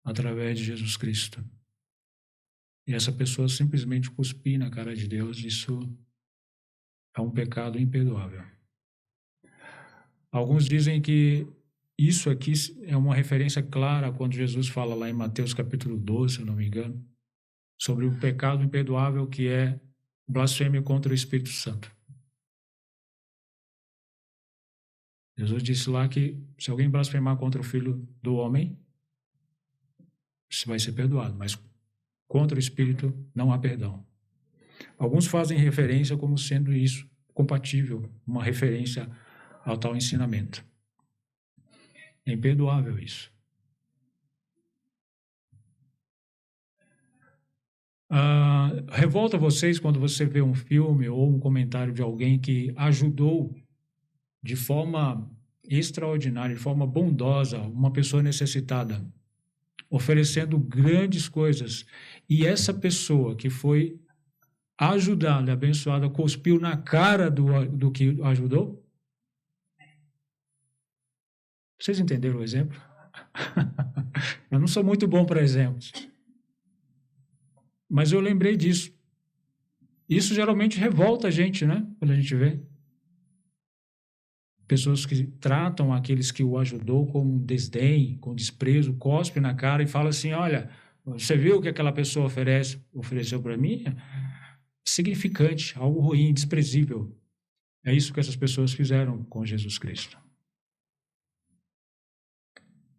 através de Jesus Cristo. E essa pessoa simplesmente cuspir na cara de Deus, isso é um pecado imperdoável. Alguns dizem que isso aqui é uma referência clara quando Jesus fala lá em Mateus capítulo 12, se eu não me engano, sobre o pecado imperdoável que é blasfêmia contra o Espírito Santo. Jesus disse lá que se alguém blasfemar contra o Filho do Homem, isso vai ser perdoado, mas contra o Espírito não há perdão. Alguns fazem referência como sendo isso compatível, uma referência ao tal ensinamento. É imperdoável isso. Revolta vocês quando você vê um filme ou um comentário de alguém que ajudou de forma extraordinária, de forma bondosa, uma pessoa necessitada, oferecendo grandes coisas, e essa pessoa que foi ajudada, abençoada, cuspiu na cara do que ajudou? Vocês entenderam o exemplo? Eu não sou muito bom para exemplos, mas eu lembrei disso. Isso geralmente revolta a gente, né? Quando a gente vê pessoas que tratam aqueles que o ajudou com desdém, com desprezo, cospe na cara e fala assim, olha, você viu o que aquela pessoa ofereceu para mim? Significante, algo ruim, desprezível. É isso que essas pessoas fizeram com Jesus Cristo.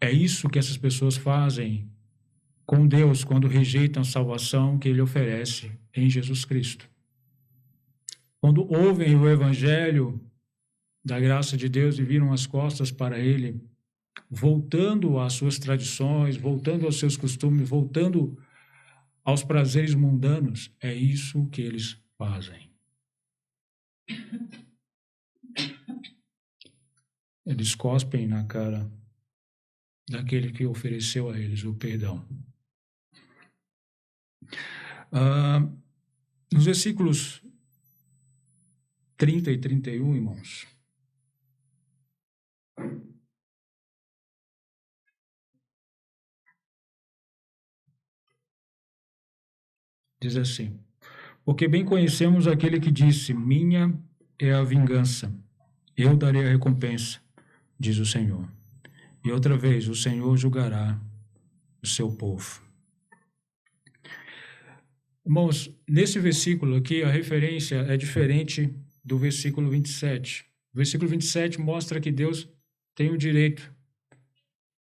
É isso que essas pessoas fazem com Deus quando rejeitam a salvação que Ele oferece em Jesus Cristo. Quando ouvem o Evangelho da graça de Deus e viram as costas para Ele, voltando às suas tradições, voltando aos seus costumes, voltando aos prazeres mundanos, é isso que eles fazem. Eles cospem na cara daquele que ofereceu a eles o perdão. Nos versículos 30 e 31, irmãos, diz assim, porque bem conhecemos aquele que disse, minha é a vingança, eu darei a recompensa, diz o Senhor. E outra vez, o Senhor julgará o seu povo. Irmãos, nesse versículo aqui, a referência é diferente do versículo 27. O versículo 27 mostra que Deus tem o direito,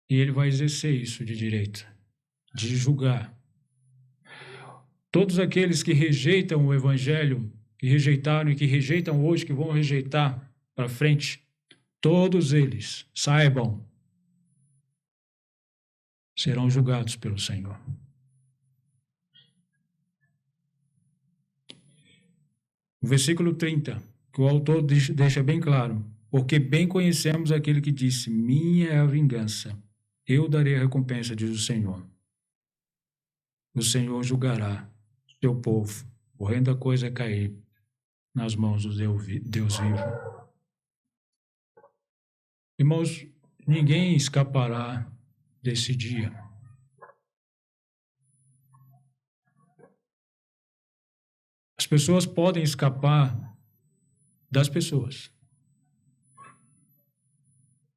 e Ele vai exercer isso de direito, de julgar. Todos aqueles que rejeitam o Evangelho, que rejeitaram e que rejeitam hoje, que vão rejeitar para frente, todos eles, saibam, serão julgados pelo Senhor. O versículo 30, que o autor deixa bem claro, porque bem conhecemos aquele que disse, minha é a vingança, eu darei a recompensa, diz o Senhor. O Senhor julgará seu povo, horrenda coisa é cair nas mãos do Deus vivo. Irmãos, ninguém escapará desse dia. As pessoas podem escapar das pessoas.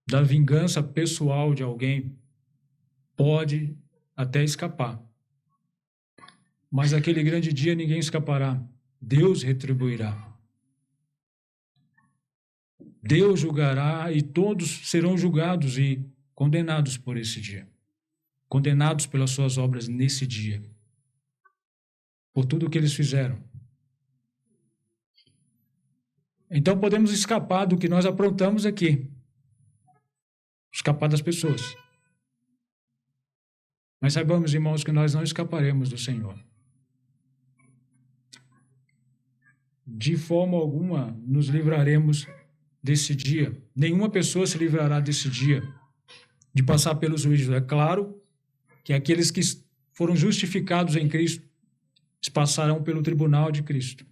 Da vingança pessoal de alguém pode até escapar. Mas aquele grande dia ninguém escapará. Deus retribuirá. Deus julgará e todos serão julgados e condenados por esse dia. Condenados pelas suas obras nesse dia. por tudo que eles fizeram. Então podemos escapar do que nós aprontamos aqui, escapar das pessoas. Mas saibamos, irmãos, que nós não escaparemos do Senhor. De forma alguma nos livraremos desse dia. Nenhuma pessoa se livrará desse dia, de passar pelos juízos. É claro que aqueles que foram justificados em Cristo passarão pelo tribunal de Cristo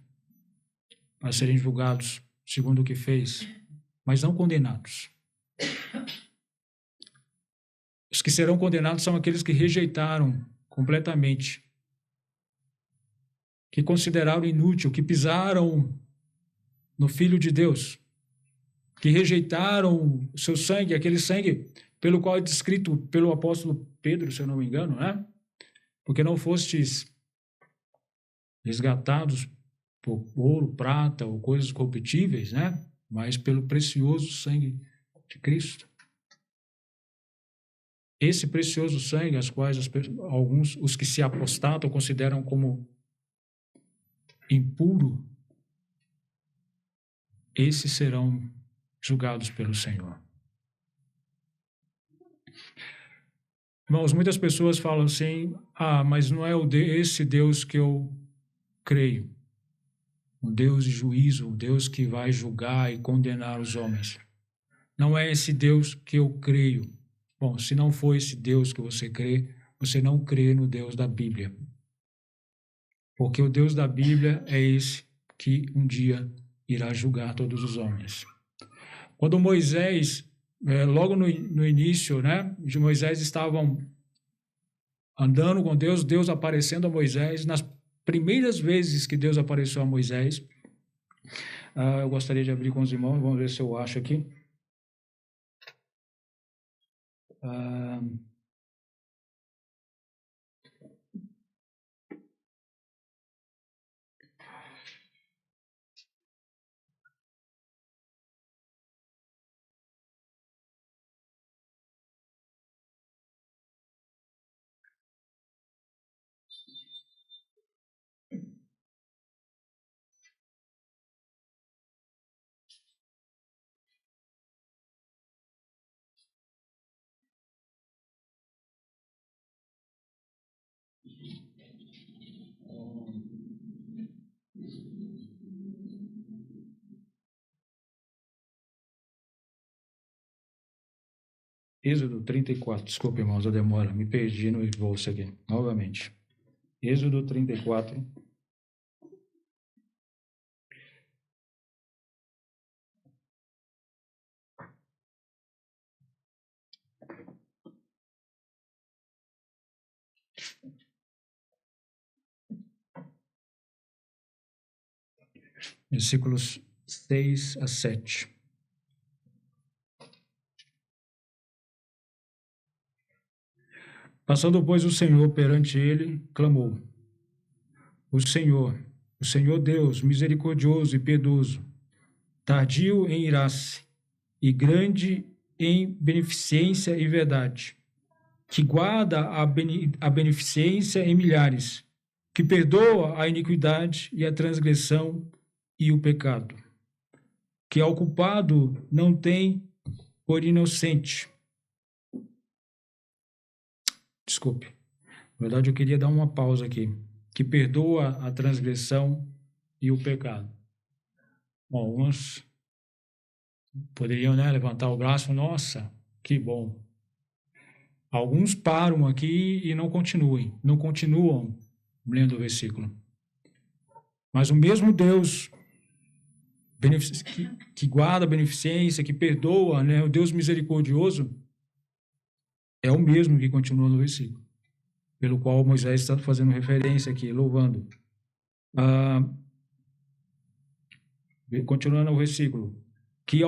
para serem julgados segundo o que fez, mas não condenados. Os que serão condenados são aqueles que rejeitaram completamente, que consideraram inútil, que pisaram no Filho de Deus, que rejeitaram o seu sangue, aquele sangue pelo qual é descrito pelo apóstolo Pedro, se eu não me engano, né? Porque não fostes resgatados por ouro, prata ou coisas corruptíveis, né? Mas pelo precioso sangue de Cristo. Esse precioso sangue, as quais alguns, os que se apostatam, consideram como impuro, esses serão julgados pelo Senhor. Irmãos, muitas pessoas falam assim, mas não é esse Deus que eu creio. Um Deus de juízo, um Deus que vai julgar e condenar os homens. Não é esse Deus que eu creio. Bom, se não for esse Deus que você crê, você não crê no Deus da Bíblia. Porque o Deus da Bíblia é esse que um dia irá julgar todos os homens. Quando Moisés, logo no início, né, de Moisés estavam andando com Deus, Deus aparecendo a Moisés, nas primeiras vezes que Deus apareceu a Moisés, eu gostaria de abrir com os irmãos, vamos ver se eu acho aqui. Êxodo 34, desculpe, irmãos, a demora, me perdi no bolso aqui, novamente. Êxodo 34. Versículos 6 a 7. Passando, pois, o Senhor perante ele, clamou: o Senhor Deus, misericordioso e piedoso, tardio em irar-se e grande em beneficência e verdade, que guarda a beneficência em milhares, que perdoa a iniquidade e a transgressão e o pecado, que ao culpado não tem por inocente. Desculpe, na verdade eu queria dar uma pausa aqui. Que perdoa a transgressão e o pecado. Bom, alguns poderiam, né, levantar o braço, nossa, que bom. Alguns param aqui e não continuam lendo o versículo. Mas o mesmo Deus que guarda a beneficência, que perdoa, né, o Deus misericordioso, é o mesmo que continua no versículo, pelo qual Moisés está fazendo referência aqui, louvando. Continuando o versículo, que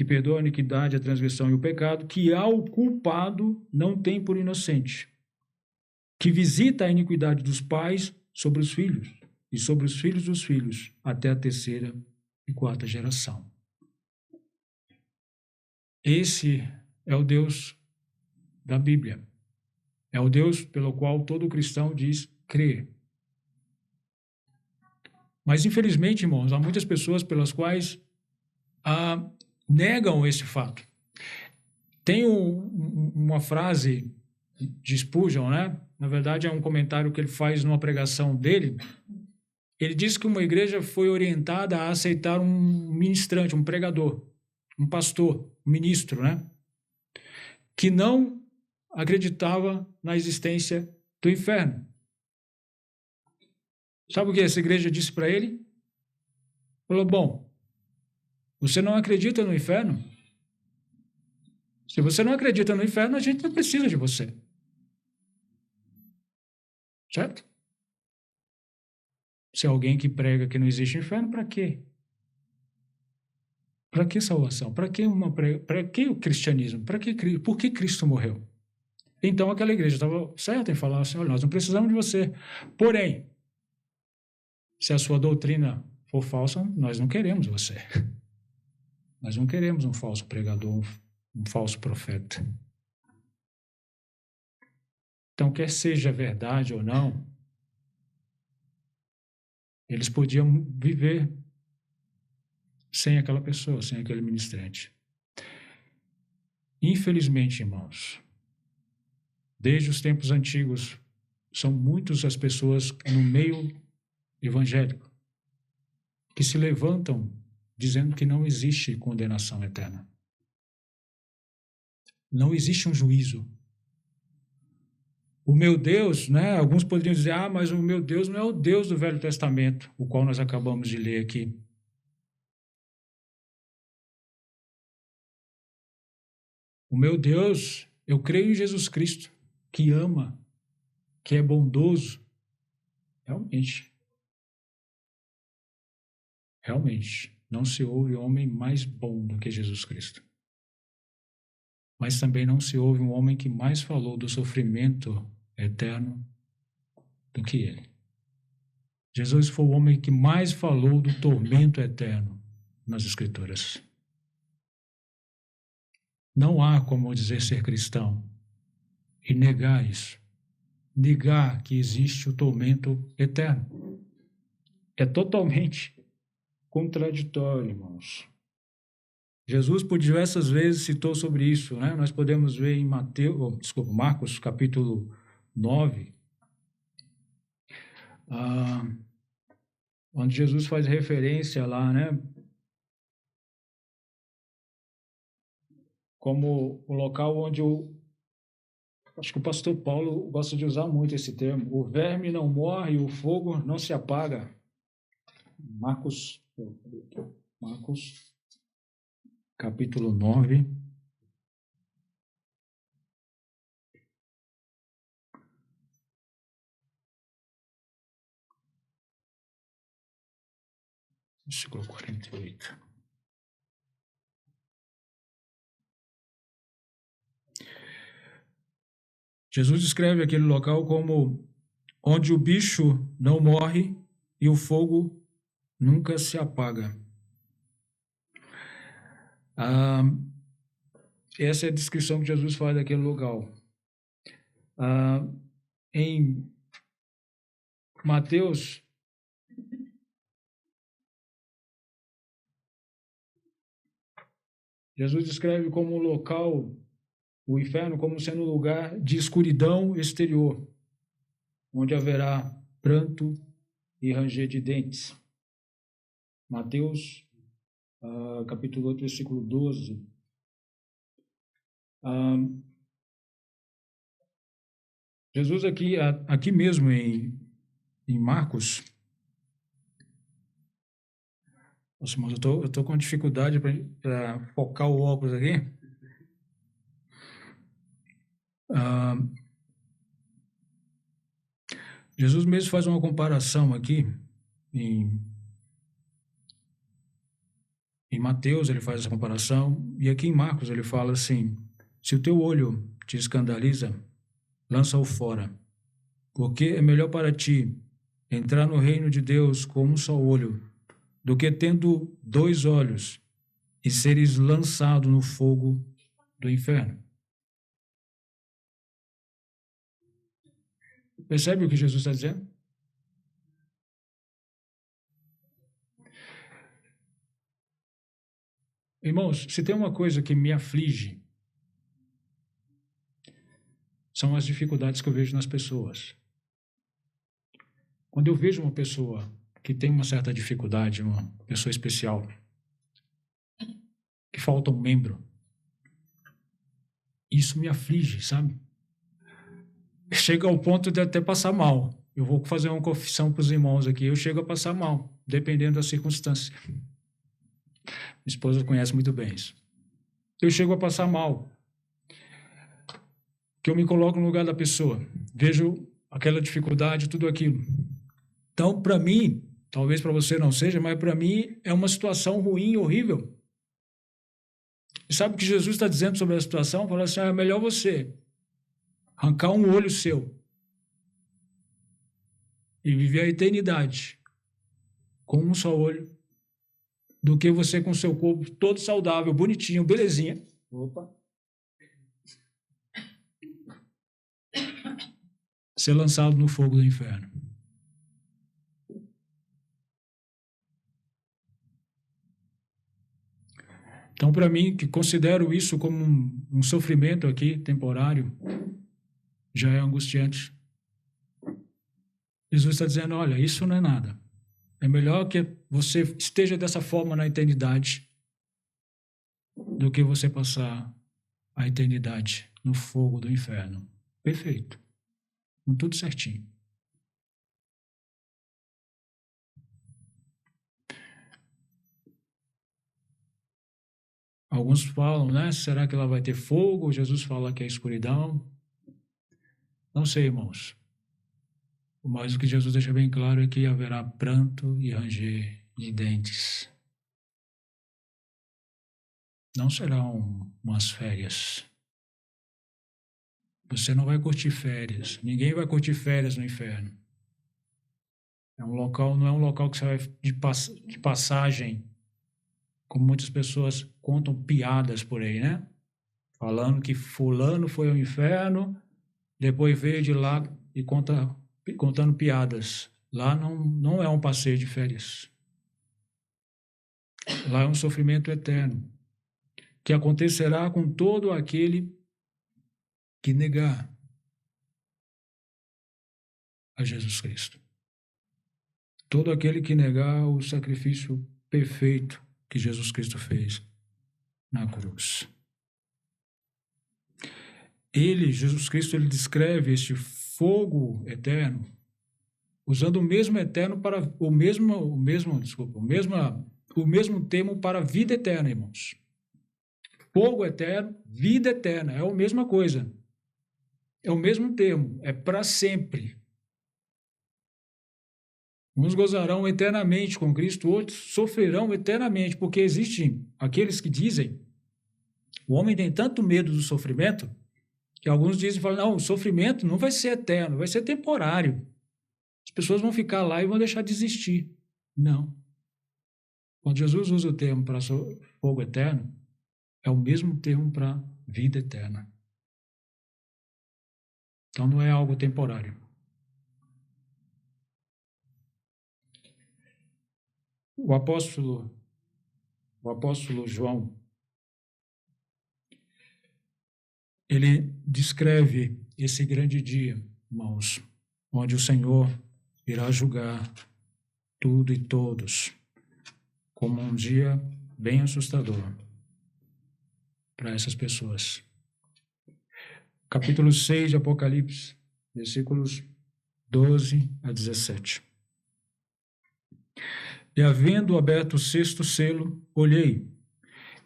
perdoa a iniquidade, a transgressão e o pecado, que ao culpado não tem por inocente, que visita a iniquidade dos pais sobre os filhos, e sobre os filhos dos filhos, até a terceira e quarta geração. Esse é o Deus da Bíblia. É o Deus pelo qual todo cristão diz crer. Mas, infelizmente, irmãos, há muitas pessoas pelas quais negam esse fato. Tem uma frase de Spurgeon, né? Na verdade, é um comentário que ele faz numa pregação dele. Ele diz que uma igreja foi orientada a aceitar um ministrante, um pregador, um pastor, um ministro, né? Que não acreditava na existência do inferno. Sabe o que essa igreja disse para ele? Falou, bom, você não acredita no inferno? Se você não acredita no inferno, a gente não precisa de você. Certo? Se alguém que prega que não existe inferno, para quê? Para que salvação? Para que o cristianismo? Por que Cristo morreu? Então aquela igreja estava certa em falar assim, olha, nós não precisamos de você. Porém, se a sua doutrina for falsa, nós não queremos você. Nós não queremos um falso pregador, um falso profeta. Então, quer seja verdade ou não, eles podiam viver sem aquela pessoa, sem aquele ministrante. Infelizmente, irmãos, desde os tempos antigos, são muitas as pessoas no meio evangélico que se levantam dizendo que não existe condenação eterna. Não existe um juízo. O meu Deus, né? Alguns poderiam dizer, mas o meu Deus não é o Deus do Velho Testamento, o qual nós acabamos de ler aqui. O meu Deus, eu creio em Jesus Cristo, que ama, que é bondoso. Realmente, não se ouve homem mais bom do que Jesus Cristo. Mas também não se ouve um homem que mais falou do sofrimento eterno do que ele. Jesus foi o homem que mais falou do tormento eterno nas Escrituras. Não há como dizer ser cristão e negar isso. Negar que existe o tormento eterno. É totalmente contraditório, irmãos. Jesus, por diversas vezes, citou sobre isso, né? Nós podemos ver em Marcos, capítulo 9, onde Jesus faz referência lá, né? Como o local onde acho que o pastor Paulo gosta de usar muito esse termo. O verme não morre, o fogo não se apaga. Marcos, capítulo 9. Versículo 48. Jesus descreve aquele local como onde o bicho não morre e o fogo nunca se apaga. Essa é a descrição que Jesus faz daquele local. Em Mateus, Jesus descreve como um local, o inferno, como sendo um lugar de escuridão exterior, onde haverá pranto e ranger de dentes. Mateus, capítulo 8, versículo 12. Jesus aqui mesmo em Marcos. Nossa, mas eu tô com dificuldade para focar o óculos aqui. Jesus mesmo faz uma comparação aqui em Mateus, ele faz essa comparação, e aqui em Marcos ele fala assim: se o teu olho te escandaliza, lança-o fora, porque é melhor para ti entrar no reino de Deus com um só olho, do que tendo 2 olhos e seres lançado no fogo do inferno. Percebe o que Jesus está dizendo? Irmãos, se tem uma coisa que me aflige, são as dificuldades que eu vejo nas pessoas. Quando eu vejo uma pessoa que tem uma certa dificuldade, uma pessoa especial, que falta um membro, isso me aflige, sabe? Chega ao ponto de até passar mal. Eu vou fazer uma confissão para os irmãos aqui, eu chego a passar mal, dependendo da circunstância. Minha esposa conhece muito bem isso. Eu chego a passar mal, que eu me coloco no lugar da pessoa, vejo aquela dificuldade, tudo aquilo. Então, para mim, talvez para você não seja, mas para mim é uma situação ruim, horrível. E sabe o que Jesus está dizendo sobre a situação? Fala assim, é melhor você arrancar um olho seu e viver a eternidade com um só olho, do que você com seu corpo todo saudável, bonitinho, belezinha. Opa! Ser lançado no fogo do inferno. Então, para mim, que considero isso como um sofrimento aqui, temporário, já é angustiante. Jesus está dizendo, olha, isso não é nada. É melhor que você esteja dessa forma na eternidade do que você passar a eternidade no fogo do inferno. Perfeito. Com tudo certinho. Alguns falam, né? Será que ela vai ter fogo? Jesus fala que é escuridão. Não sei, irmãos. Mas o que Jesus deixa bem claro é que haverá pranto e ranger de dentes. Não serão umas férias. Você não vai curtir férias. Ninguém vai curtir férias no inferno. É um local, não é um local que você vai de passagem, como muitas pessoas contam piadas por aí, né? Falando que fulano foi ao inferno, depois veio de lá e contando piadas. Lá não é um passeio de férias. Lá é um sofrimento eterno, que acontecerá com todo aquele que negar a Jesus Cristo. Todo aquele que negar o sacrifício perfeito que Jesus Cristo fez na cruz. Jesus Cristo, ele descreve este fogo eterno usando o mesmo eterno para o mesmo termo para vida eterna, irmãos. Fogo eterno, vida eterna, é a mesma coisa. É o mesmo termo, é para sempre. Uns gozarão eternamente com Cristo, outros sofrerão eternamente, porque existem aqueles que dizem, o homem tem tanto medo do sofrimento, que alguns dizem, falam, não, o sofrimento não vai ser eterno, vai ser temporário. As pessoas vão ficar lá e vão deixar de existir. Não. Quando Jesus usa o termo para fogo eterno, é o mesmo termo para vida eterna. Então não é algo temporário. O apóstolo João, ele descreve esse grande dia, irmãos, onde o Senhor irá julgar tudo e todos, como um dia bem assustador para essas pessoas. Capítulo 6 de Apocalipse, versículos 12 a 17. E havendo aberto o sexto selo, olhei,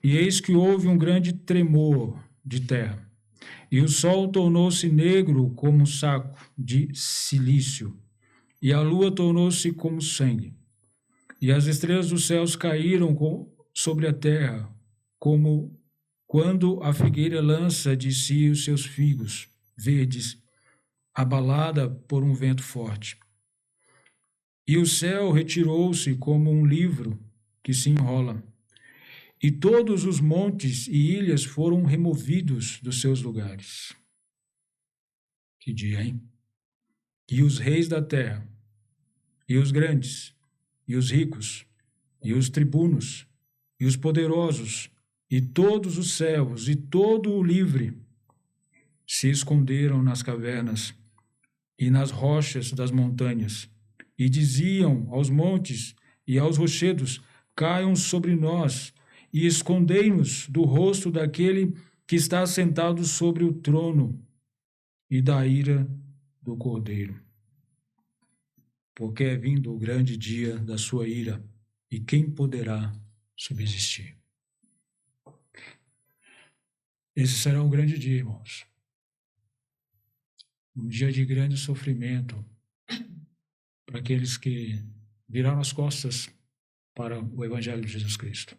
e eis que houve um grande tremor de terra, e o sol tornou-se negro como um saco de cilício, e a lua tornou-se como sangue, e as estrelas dos céus caíram sobre a terra, como quando a figueira lança de si os seus figos verdes, abalada por um vento forte. E o céu retirou-se como um livro que se enrola, e todos os montes e ilhas foram removidos dos seus lugares. Que dia, hein? e os reis da terra, e os grandes, e os ricos, e os tribunos, e os poderosos, e todos os servos, e todo o livre, se esconderam nas cavernas e nas rochas das montanhas, e diziam aos montes e aos rochedos: caiam sobre nós, e escondei-nos do rosto daquele que está sentado sobre o trono e da ira do Cordeiro. Porque é vindo o grande dia da sua ira, e quem poderá subsistir? Esse será um grande dia, irmãos. Um dia de grande sofrimento para aqueles que viraram as costas para o Evangelho de Jesus Cristo.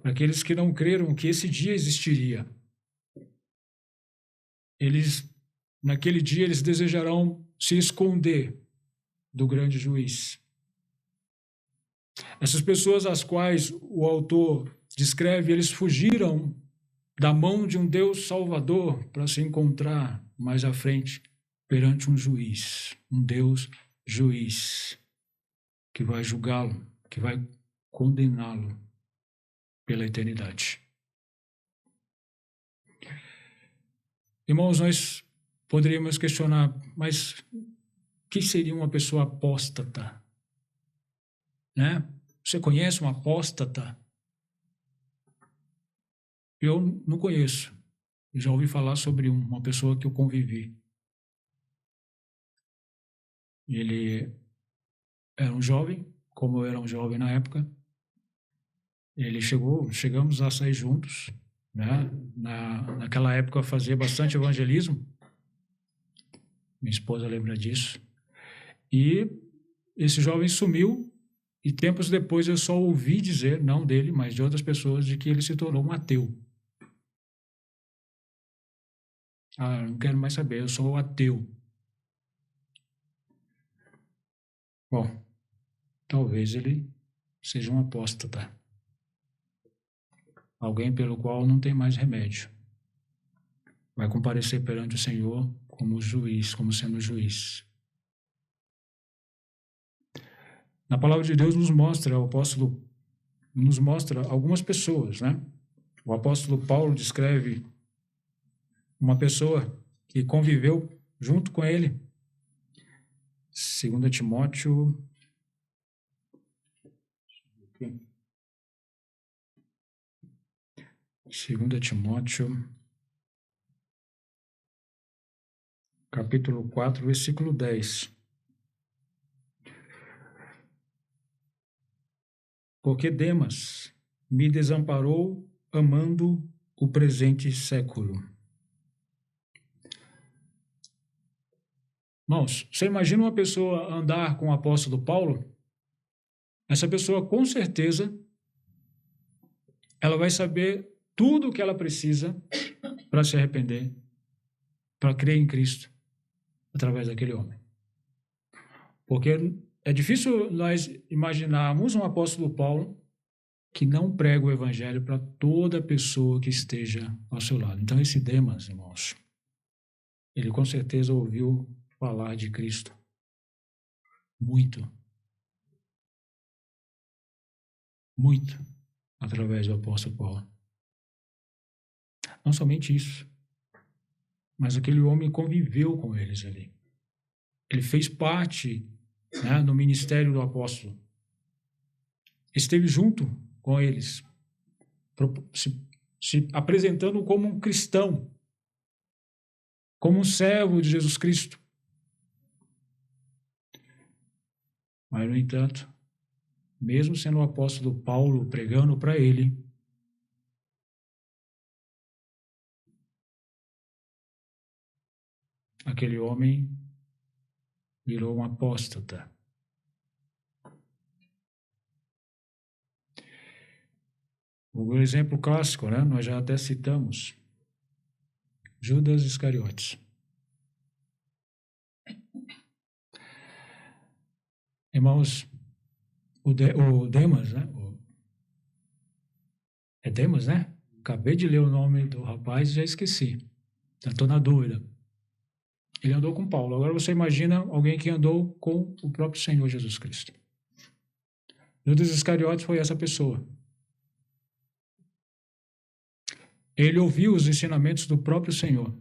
Para aqueles que não creram que esse dia existiria. Naquele dia, eles desejarão se esconder do grande juiz. Essas pessoas às quais o autor descreve, eles fugiram da mão de um Deus Salvador para se encontrar mais à frente perante um juiz, um Deus juiz, que vai julgá-lo, que vai condená-lo pela eternidade. Irmãos, nós poderíamos questionar, mas o que seria uma pessoa apóstata? Né? Você conhece um apóstata? Eu não conheço. Eu já ouvi falar sobre uma pessoa que eu convivi. Ele era um jovem, como eu era um jovem na época. Chegamos a sair juntos, né? Naquela época eu fazia bastante evangelismo. Minha esposa lembra disso. E esse jovem sumiu, e tempos depois eu só ouvi dizer, não dele, mas de outras pessoas, de que ele se tornou um ateu. Não quero mais saber, eu sou ateu. Bom, talvez ele seja um apóstata. Alguém pelo qual não tem mais remédio. Vai comparecer perante o Senhor como juiz, como sendo juiz. Na palavra de Deus nos mostra algumas pessoas, né? O apóstolo Paulo descreve uma pessoa que conviveu junto com ele. 2 Timóteo. Capítulo 4, versículo 10. Porque Demas me desamparou amando o presente século. Irmãos, você imagina uma pessoa andar com o apóstolo Paulo? Essa pessoa, com certeza, ela vai saber tudo o que ela precisa para se arrepender, para crer em Cristo, através daquele homem. Porque é difícil nós imaginarmos um apóstolo Paulo que não prega o evangelho para toda pessoa que esteja ao seu lado. Então, esse Demas, irmãos, ele com certeza ouviu falar de Cristo muito, através do apóstolo Paulo. Não somente isso, mas aquele homem conviveu com eles ali. Ele fez parte, né, no ministério do apóstolo. Esteve junto com eles, se apresentando como um cristão, como um servo de Jesus Cristo. Mas, no entanto, mesmo sendo o apóstolo Paulo pregando para ele, aquele homem virou um apóstata. O exemplo clássico, né? Nós já até citamos, Judas Iscariotes. Irmãos, o Demas, né? É Demas, né? Acabei de ler o nome do rapaz e já esqueci. Já estou na dúvida. Ele andou com Paulo. Agora você imagina alguém que andou com o próprio Senhor Jesus Cristo. Judas Iscariotes foi essa pessoa. Ele ouviu os ensinamentos do próprio Senhor.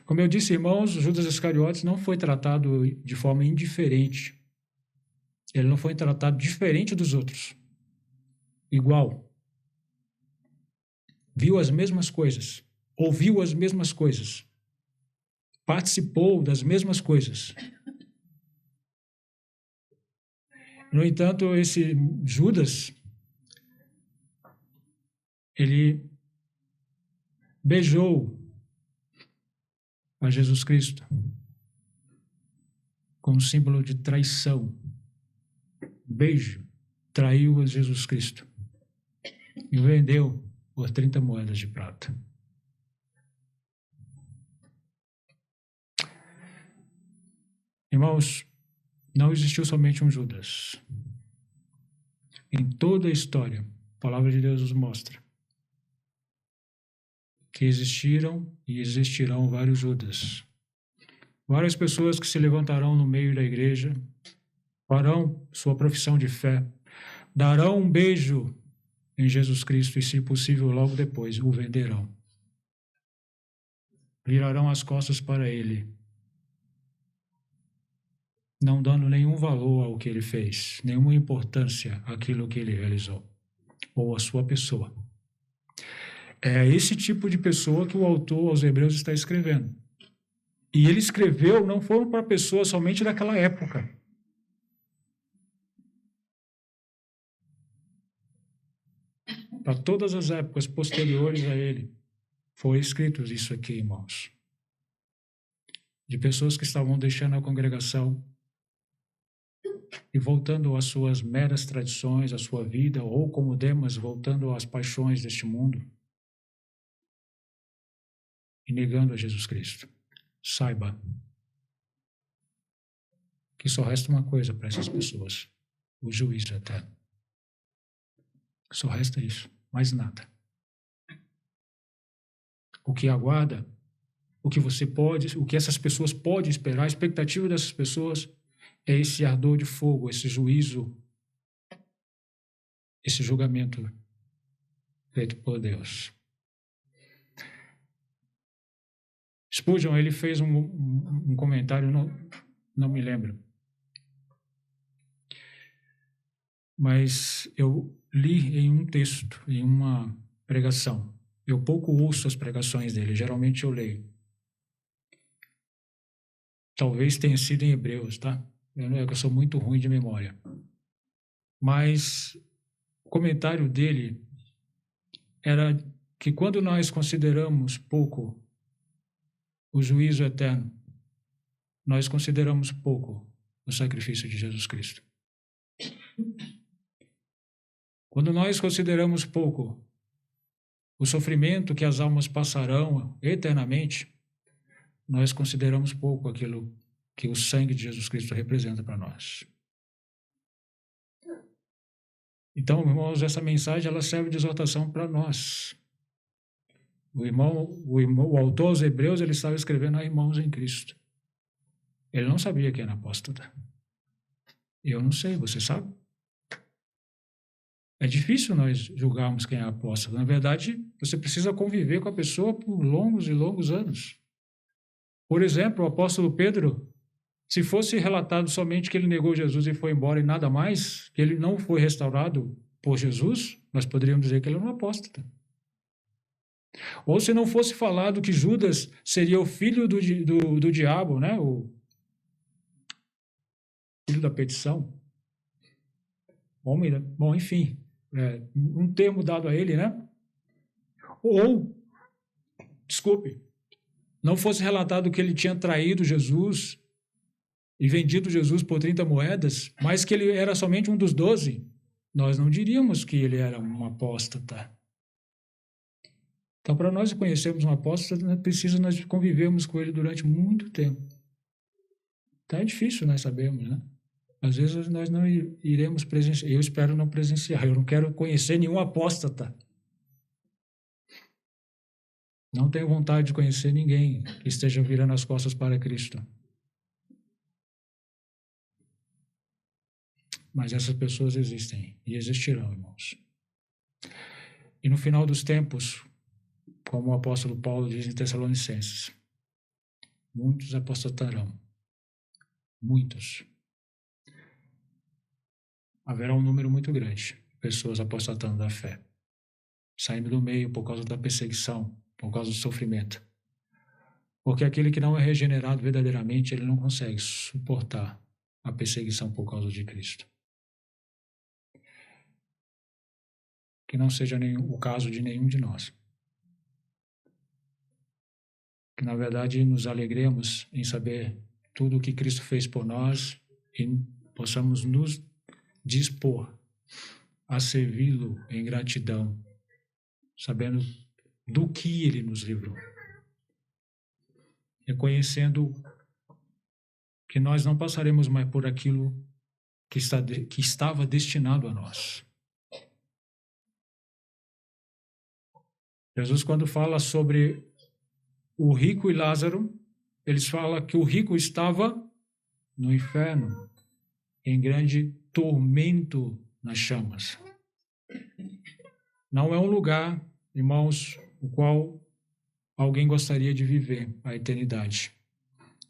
Como eu disse, irmãos, Judas Iscariotes não foi tratado de forma indiferente. Ele não foi tratado diferente dos outros. Igual. Viu as mesmas coisas. Ouviu as mesmas coisas. Participou das mesmas coisas. No entanto, esse Judas, ele beijou a Jesus Cristo como símbolo de traição. Beijo, traiu a Jesus Cristo e o vendeu por 30 moedas de prata. Irmãos, não existiu somente um Judas. Em toda a história, a palavra de Deus nos mostra que existiram e existirão vários Judas. Várias pessoas que se levantarão no meio da igreja, farão sua profissão de fé, darão um beijo em Jesus Cristo e, se possível, logo depois o venderão. Virarão as costas para ele, não dando nenhum valor ao que ele fez, nenhuma importância àquilo que ele realizou, ou à sua pessoa. É esse tipo de pessoa que o autor aos Hebreus está escrevendo. E ele escreveu, não foram para pessoas somente daquela época. Para todas as épocas posteriores a ele, foi escrito isso aqui, irmãos. De pessoas que estavam deixando a congregação e voltando às suas meras tradições, à sua vida, ou como Demas, voltando às paixões deste mundo e negando a Jesus Cristo. Saiba que só resta uma coisa para essas pessoas: o juízo eterno. Só resta isso, mais nada. O que aguarda, o que você pode, o que essas pessoas podem esperar, a expectativa dessas pessoas é esse ardor de fogo, esse juízo, esse julgamento feito por Deus. Spurgeon, ele fez um comentário, não me lembro, mas eu li em um texto, em uma pregação. Eu pouco ouço as pregações dele, geralmente eu leio. Talvez tenha sido em Hebreus, tá? Eu sou muito ruim de memória. Mas o comentário dele era que quando nós consideramos pouco o juízo eterno, nós consideramos pouco o sacrifício de Jesus Cristo. Quando nós consideramos pouco o sofrimento que as almas passarão eternamente, nós consideramos pouco aquilo que o sangue de Jesus Cristo representa para nós. Então, irmãos, essa mensagem ela serve de exortação para nós. O autor aos Hebreus, ele estava escrevendo a irmãos em Cristo. Ele não sabia quem era apóstata. Eu não sei, você sabe? É difícil nós julgarmos quem é apóstata. Na verdade, você precisa conviver com a pessoa por longos e longos anos. Por exemplo, o apóstolo Pedro, se fosse relatado somente que ele negou Jesus e foi embora e nada mais, que ele não foi restaurado por Jesus, nós poderíamos dizer que ele era um apóstata. Ou se não fosse falado que Judas seria o filho do diabo, né? O filho da petição. Bom, enfim, um termo dado a ele, né? Ou, desculpe, não fosse relatado que ele tinha traído Jesus e vendido Jesus por 30 moedas, mas que ele era somente um dos 12, nós não diríamos que ele era um apóstata. Então, para nós conhecermos um apóstolo, é preciso nós convivermos com ele durante muito tempo. Então, é difícil nós sabermos, né? Às vezes nós não iremos presenciar. Eu espero não presenciar. Eu não quero conhecer nenhum apóstata. Não tenho vontade de conhecer ninguém que esteja virando as costas para Cristo. Mas essas pessoas existem e existirão, irmãos. E no final dos tempos, como o apóstolo Paulo diz em Tessalonicenses, muitos apostatarão. Muitos. Haverá um número muito grande de pessoas apostatando da fé, saindo do meio por causa da perseguição, por causa do sofrimento. Porque aquele que não é regenerado verdadeiramente, ele não consegue suportar a perseguição por causa de Cristo. Que não seja o caso de nenhum de nós. Que, na verdade, nos alegremos em saber tudo o que Cristo fez por nós e possamos nos dispor a servi-lo em gratidão, sabendo do que ele nos livrou. Reconhecendo que nós não passaremos mais por aquilo que estava destinado a nós. Jesus, quando fala sobre o rico e Lázaro, eles falam que o rico estava no inferno, em grande tormento nas chamas. Não é um lugar, irmãos, o qual alguém gostaria de viver a eternidade.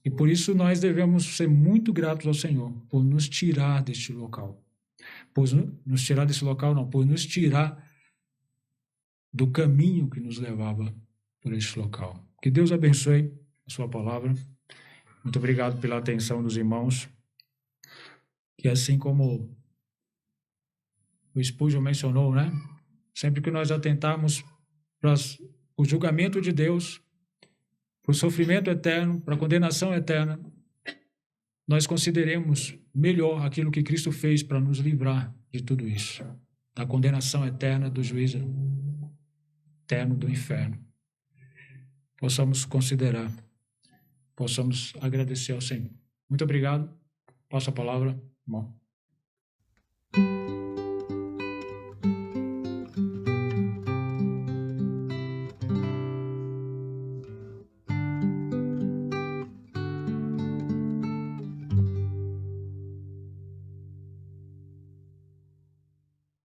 E por isso nós devemos ser muito gratos ao Senhor por nos tirar deste local. Por nos tirar desse local, não, por nos tirar do caminho que nos levava por este local. Que Deus abençoe a sua palavra. Muito obrigado pela atenção dos irmãos. Que assim como o Spurgeon mencionou, né? Sempre que nós atentarmos para o julgamento de Deus, para o sofrimento eterno, para a condenação eterna, nós consideremos melhor aquilo que Cristo fez para nos livrar de tudo isso, da condenação eterna, do juízo eterno do inferno. Possamos considerar, possamos agradecer ao Senhor. Muito obrigado. Passo a palavra, irmão.